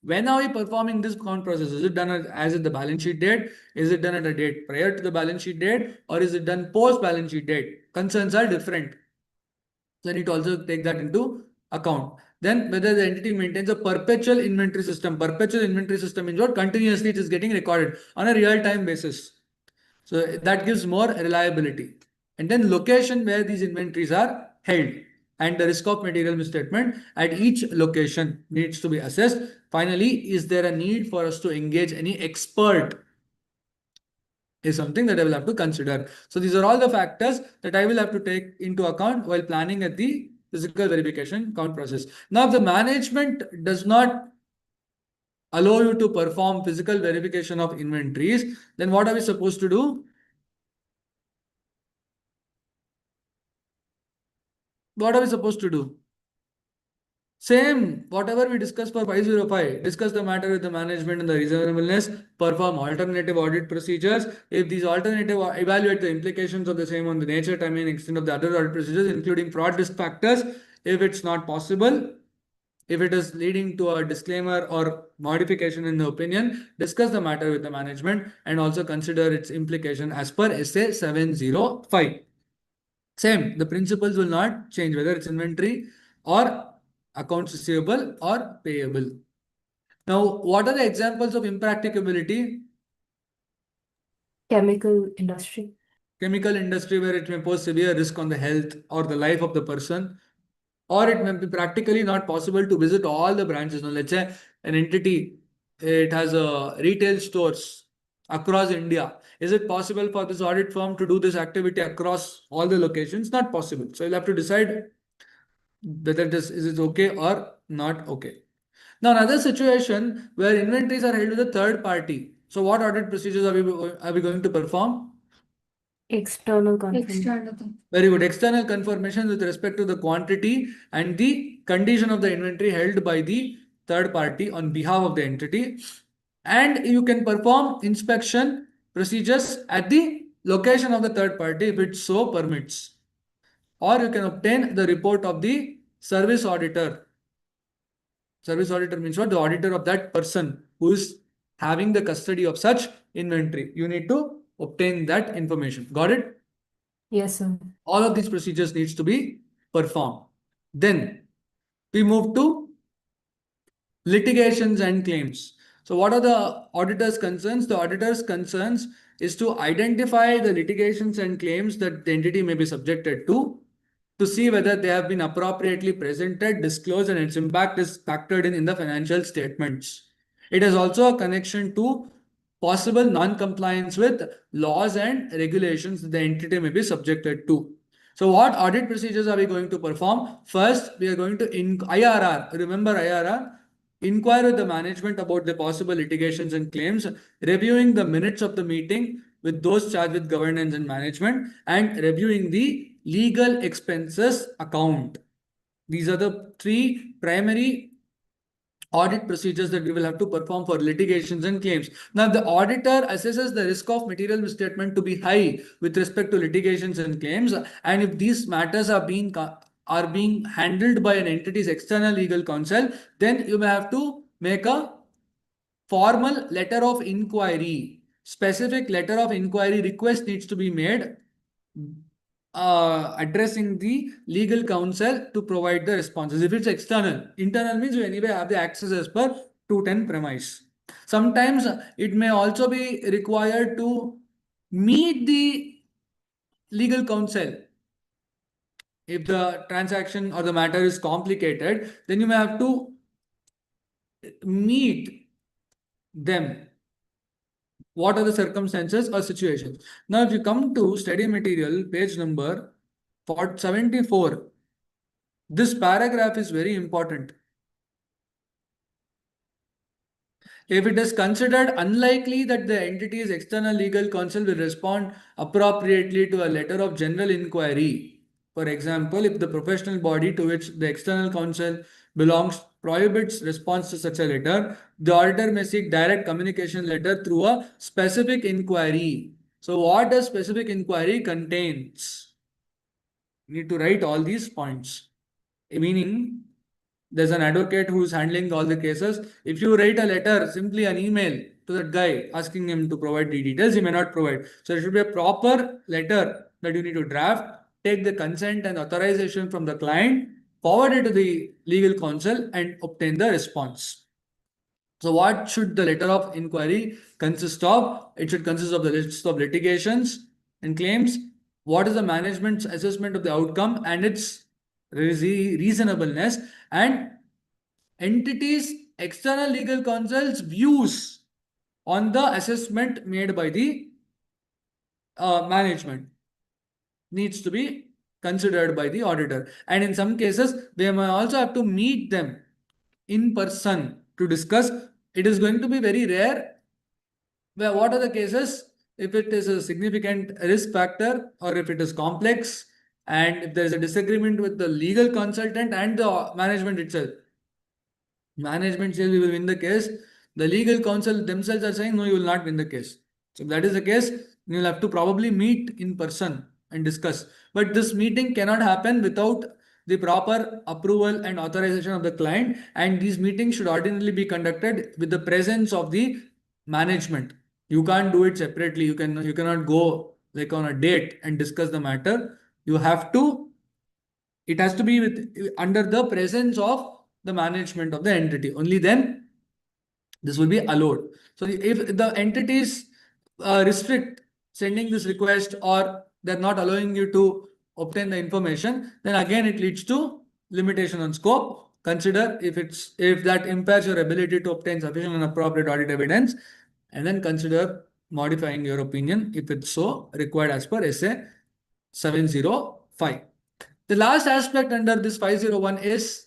When are we performing this count process? Is it done as at the balance sheet date? Is it done at a date prior to the balance sheet date? Or is it done post balance sheet date? Concerns are different. So I need to also take that into account. Then whether the entity maintains a perpetual inventory system. Perpetual inventory system means what? Continuously it is getting recorded on a real-time basis. So that gives more reliability. And then location where these inventories are held and the risk of material misstatement at each location needs to be assessed. Finally, is there a need for us to engage any expert? Is something that I will have to consider. So these are all the factors that I will have to take into account while planning at the physical verification count process. Now, if the management does not allow you to perform physical verification of inventories, then what are we supposed to do? What are we supposed to do? Same, whatever we discussed for 505, discuss the matter with the management and the reasonableness, perform alternative audit procedures. If these alternative evaluate the implications of the same on the nature, timing, and extent of the other audit procedures, including fraud risk factors. If it's not possible, if it is leading to a disclaimer or modification in the opinion, discuss the matter with the management and also consider its implication as per SA 705. Same, the principles will not change whether it's inventory or accounts receivable or payable. Now, what are the examples of impracticability? Chemical industry. Chemical industry, where it may pose severe risk on the health or the life of the person, or it may be practically not possible to visit all the branches. Now, let's say an entity, it has a retail stores across India. Is it possible for this audit firm to do this activity across all the locations? Not possible. So you'll have to decide whether this is it okay or not okay. Now, another situation where inventories are held with a third party. So, what audit procedures are we going to perform? External confirmation. External. Very good. External confirmation with respect to the quantity and the condition of the inventory held by the third party on behalf of the entity. And you can perform inspection procedures at the location of the third party if it so permits. Or you can obtain the report of the service auditor. Service auditor means what? The auditor of that person who is having the custody of such inventory. You need to obtain that information. Got it? Yes, sir. All of these procedures needs to be performed. Then we move to litigations and claims. So what are the auditor's concerns? The auditor's concerns is to identify the litigations and claims that the entity may be subjected to see whether they have been appropriately presented, disclosed, and its impact is factored in the financial statements. It has also a connection to possible non-compliance with laws and regulations that the entity may be subjected to. So what audit procedures are we going to perform? First, we are going to IRR. Remember IRR? Inquire with the management about the possible litigations and claims, reviewing the minutes of the meeting with those charged with governance and management, and reviewing the legal expenses account. These are the three primary audit procedures that we will have to perform for litigations and claims. Now, the auditor assesses the risk of material misstatement to be high with respect to litigations and claims, and if these matters are being handled by an entity's external legal counsel, then you may have to make a formal letter of inquiry. Specific letter of inquiry request needs to be made addressing the legal counsel to provide the responses. If it's external, internal means you anyway have the access as per 210 premise. Sometimes it may also be required to meet the legal counsel. If the transaction or the matter is complicated, then you may have to meet them. What are the circumstances or situations? Now, if you come to study material, page number 74, this paragraph is very important. If it is considered unlikely that the entity's external legal counsel will respond appropriately to a letter of general inquiry, for example, if the professional body to which the external counsel belongs prohibits response to such a letter, the auditor may seek direct communication letter through a specific inquiry. So what a specific inquiry contains? You need to write all these points. Meaning, there's an advocate who's handling all the cases. If you write a letter, simply an email to that guy asking him to provide the details, he may not provide. So there should be a proper letter that you need to draft, take the consent and authorization from the client, forward it to the legal counsel and obtain the response. So what should the letter of inquiry consist of? It should consist of the list of litigations and claims. What is the management's assessment of the outcome and its reasonableness, and entities external legal counsel's views on the assessment made by the management needs to be considered by the auditor. And in some cases, they may also have to meet them in person to discuss. It is going to be very rare. Where what are the cases? If it is a significant risk factor or if it is complex, and if there is a disagreement with the legal consultant and the management itself. Management says we will win the case. The legal counsel themselves are saying no, you will not win the case. So if that is the case, you will have to probably meet in person and discuss. But this meeting cannot happen without the proper approval and authorization of the client, and these meetings should ordinarily be conducted with the presence of the management. You can't do it separately. You cannot go like on a date and discuss the matter. You have to, it has to be under the presence of the management of the entity. Only then this will be allowed. So if the entities restrict sending this request or they're not allowing you to obtain the information, then again it leads to limitation on scope. Consider if that impairs your ability to obtain sufficient and appropriate audit evidence, and then consider modifying your opinion if it's so required as per SA 705. The last aspect under this 501 is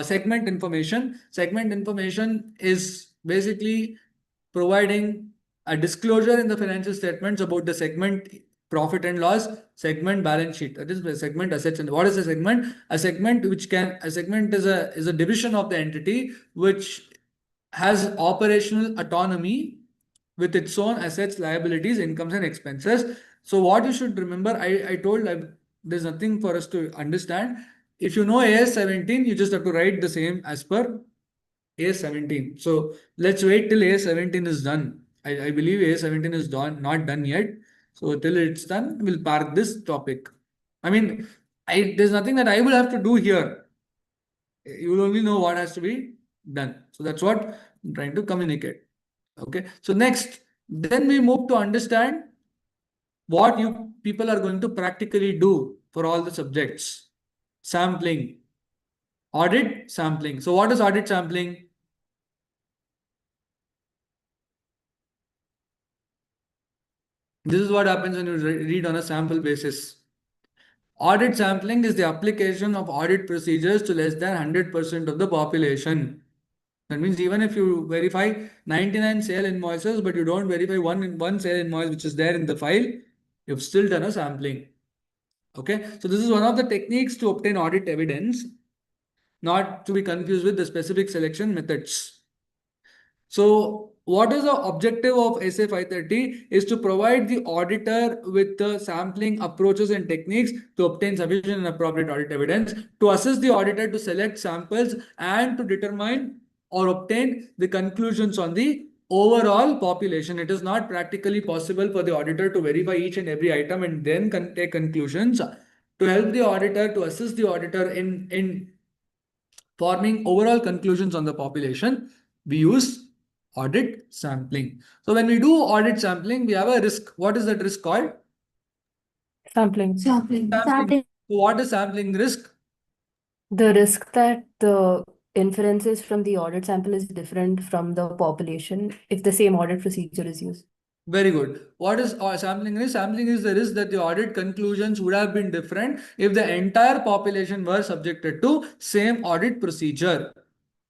segment information. Segment information is basically providing a disclosure in the financial statements about the segment profit and loss, segment balance sheet. That is the segment assets. And what is a segment? A segment is a division of the entity which has operational autonomy with its own assets, liabilities, incomes, and expenses. So what you should remember, I told there's nothing for us to understand. If you know AS 17, you just have to write the same as per AS 17. So let's wait till AS 17 is done. I believe AS 17 is not done yet. So till it's done, we'll park this topic. I mean, there's nothing that I will have to do here. You will only know what has to be done. So that's what I'm trying to communicate. Okay. So next, then we move to understand what you people are going to practically do for all the subjects. Sampling, audit, sampling. So what is audit sampling? This is what happens when you read on a sample basis. Audit sampling is the application of audit procedures to less than 100% of the population. That means even if you verify 99 sale invoices, but you don't verify one sale invoice which is there in the file, you've still done a sampling. Okay, so this is one of the techniques to obtain audit evidence, not to be confused with the specific selection methods. So what is the objective of SA 530 is to provide the auditor with the sampling approaches and techniques to obtain sufficient and appropriate audit evidence, to assist the auditor to select samples and to determine or obtain the conclusions on the overall population. It is not practically possible for the auditor to verify each and every item and then take conclusions. To help the auditor, to assist the auditor in forming overall conclusions on the population, we use audit sampling. So when we do audit sampling, we have a risk. What is that risk called? Sampling. Sampling. Sampling. So what is sampling risk? The risk that the inferences from the audit sample is different from the population if the same audit procedure is used. Very good. What is sampling risk? Sampling is the risk that the audit conclusions would have been different if the entire population were subjected to same audit procedure.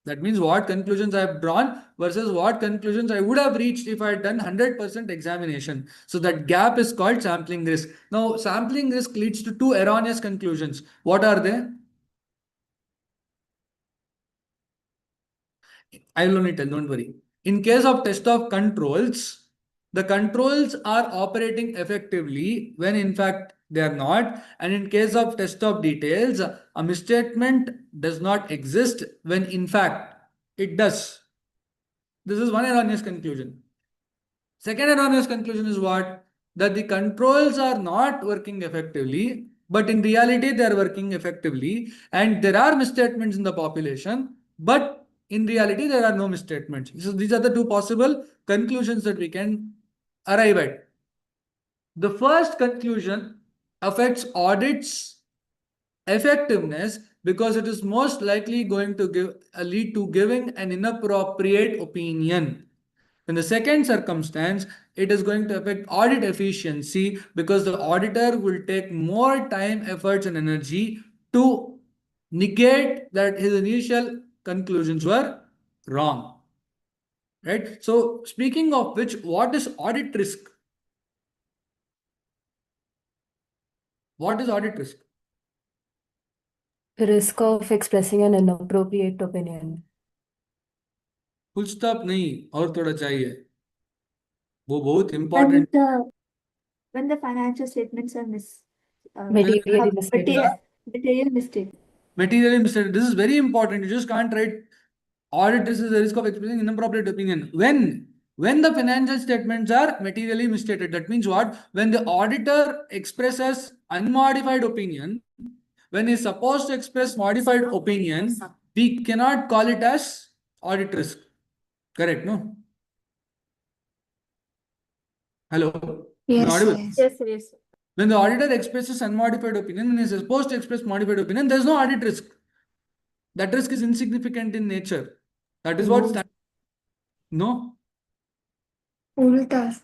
That means what conclusions I have drawn versus what conclusions I would have reached if I had done 100% examination. So that gap is called sampling risk. Now, sampling risk leads to two erroneous conclusions. What are they? I will only tell, don't worry. In case of test of controls, the controls are operating effectively when in fact they are not. And in case of test of details, a misstatement does not exist when in fact it does. This is one erroneous conclusion. Second erroneous conclusion is what? That the controls are not working effectively, but in reality they are working effectively, and there are misstatements in the population, but in reality there are no misstatements. So these are the two possible conclusions that we can arrive at. The first conclusion affects audits effectiveness because it is most likely going to lead to giving an inappropriate opinion. In the second circumstance, it is going to affect audit efficiency because the auditor will take more time, efforts, and energy to negate that his initial conclusions were wrong. Right? So, speaking of which, what is audit risk? What is audit risk? Risk of expressing an inappropriate opinion. Full stop नहीं और थोड़ा चाहिए वो बहुत important. When the financial statements are Materially have misstated. material mistake. Materially misstated. This is very important. You just can't write audit risk is the risk of expressing inappropriate opinion. When the financial statements are materially misstated, that means what? When the auditor expresses unmodified opinion, when he's supposed to express modified opinion, we cannot call it as audit risk. Correct, no? Hello? Yes, Audible? yes. Yes, yes. When the auditor expresses unmodified opinion, when he's supposed to express modified opinion, there's no audit risk. That risk is insignificant in nature. That is what no. Ulta.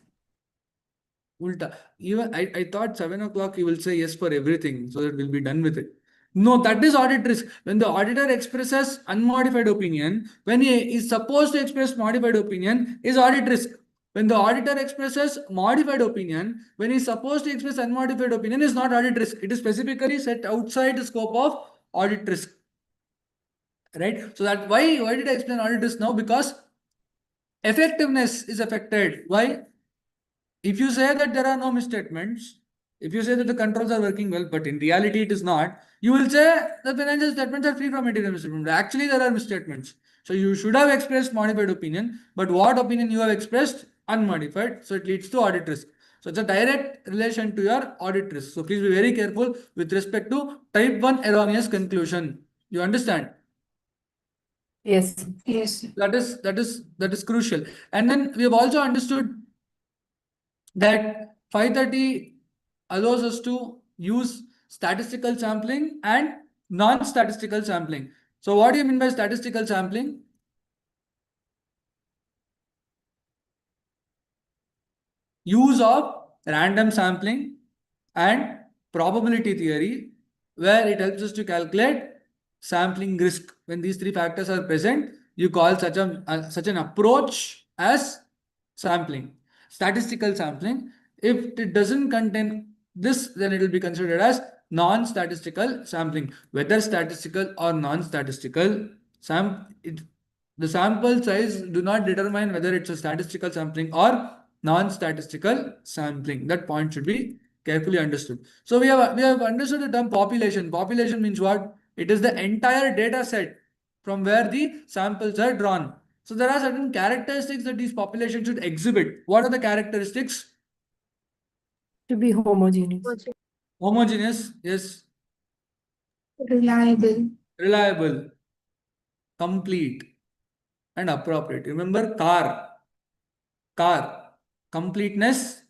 Ulta. Even I thought 7 o'clock you will say yes for everything so that we'll be done with it. No, that is audit risk. When the auditor expresses unmodified opinion, when he is supposed to express modified opinion, is audit risk. When the auditor expresses modified opinion, when he is supposed to express unmodified opinion, is not audit risk. It is specifically set outside the scope of audit risk. Right? So that why did I explain audit risk now? Because effectiveness is affected. Why? If you say that there are no misstatements, if you say that the controls are working well, but in reality it is not, you will say the financial statements are free from material misstatements. Actually, there are misstatements. So you should have expressed modified opinion, but what opinion you have expressed? Unmodified. So it leads to audit risk. So it's a direct relation to your audit risk. So please be very careful with respect to type 1 erroneous conclusion. You understand? Yes. Yes. That is crucial. And then we have also understood that 530 allows us to use statistical sampling and non-statistical sampling. So what do you mean by statistical sampling? Use of random sampling and probability theory, where it helps us to calculate sampling risk. When these three factors are present, you call such an approach as sampling. Statistical sampling, if it doesn't contain this, then it will be considered as non-statistical sampling. Whether statistical or non-statistical, the sample size do not determine whether it's a statistical sampling or non-statistical sampling. That point should be carefully understood. So we have understood the term population. Population means what? It is the entire data set from where the samples are drawn. So there are certain characteristics that these populations should exhibit. What are the characteristics? To be homogeneous. Homogeneous, yes. Reliable. Reliable, complete, and appropriate. Remember car, completeness,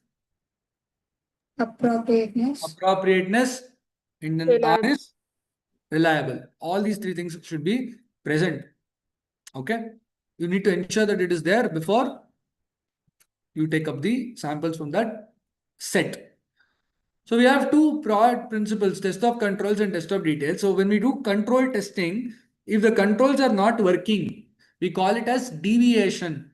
Appropriateness. and then R is reliable. All these three things should be present. Okay. You need to ensure that it is there before you take up the samples from that set. So we have two broad principles, test of controls and test of details. So when we do control testing, if the controls are not working, we call it as deviation.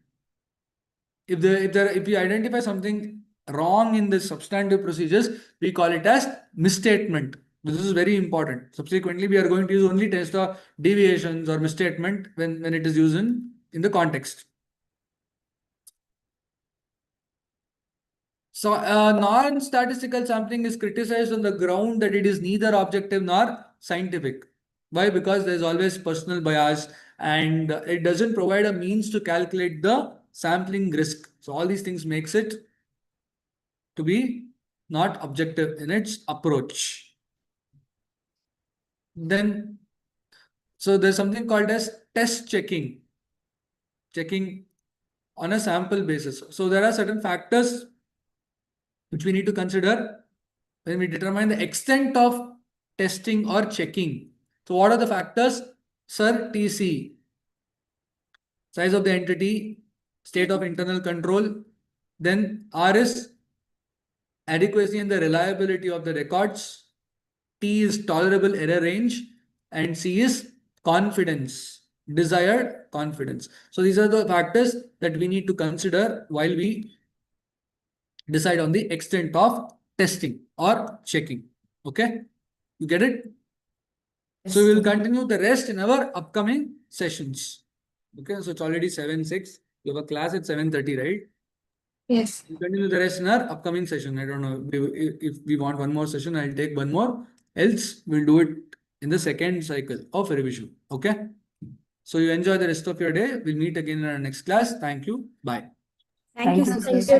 If we identify something wrong in the substantive procedures, we call it as misstatement. This is very important. Subsequently, we are going to use only test of deviations or misstatement when it is used in the context. So non-statistical sampling is criticized on the ground that it is neither objective nor scientific. Why? Because there is always personal bias and it doesn't provide a means to calculate the sampling risk. So all these things makes it to be not objective in its approach. Then, so there's something called as test checking on a sample basis. So there are certain factors which we need to consider when we determine the extent of testing or checking. So what are the factors? Sir, TC, size of the entity, state of internal control. Then R is adequacy and the reliability of the records. T is tolerable error range. And C is confidence, desired confidence. So these are the factors that we need to consider while we decide on the extent of testing or checking. Okay, you get it? So we will continue the rest in our upcoming sessions. Okay, so it's already 7:06. You have a class at 7:30, right? Yes. We'll continue the rest in our upcoming session. I don't know if we want one more session, I'll take one more. Else, we'll do it in the second cycle of revision. Okay. So you enjoy the rest of your day. We'll meet again in our next class. Thank you. Bye. Thank you, Thank you. Professor.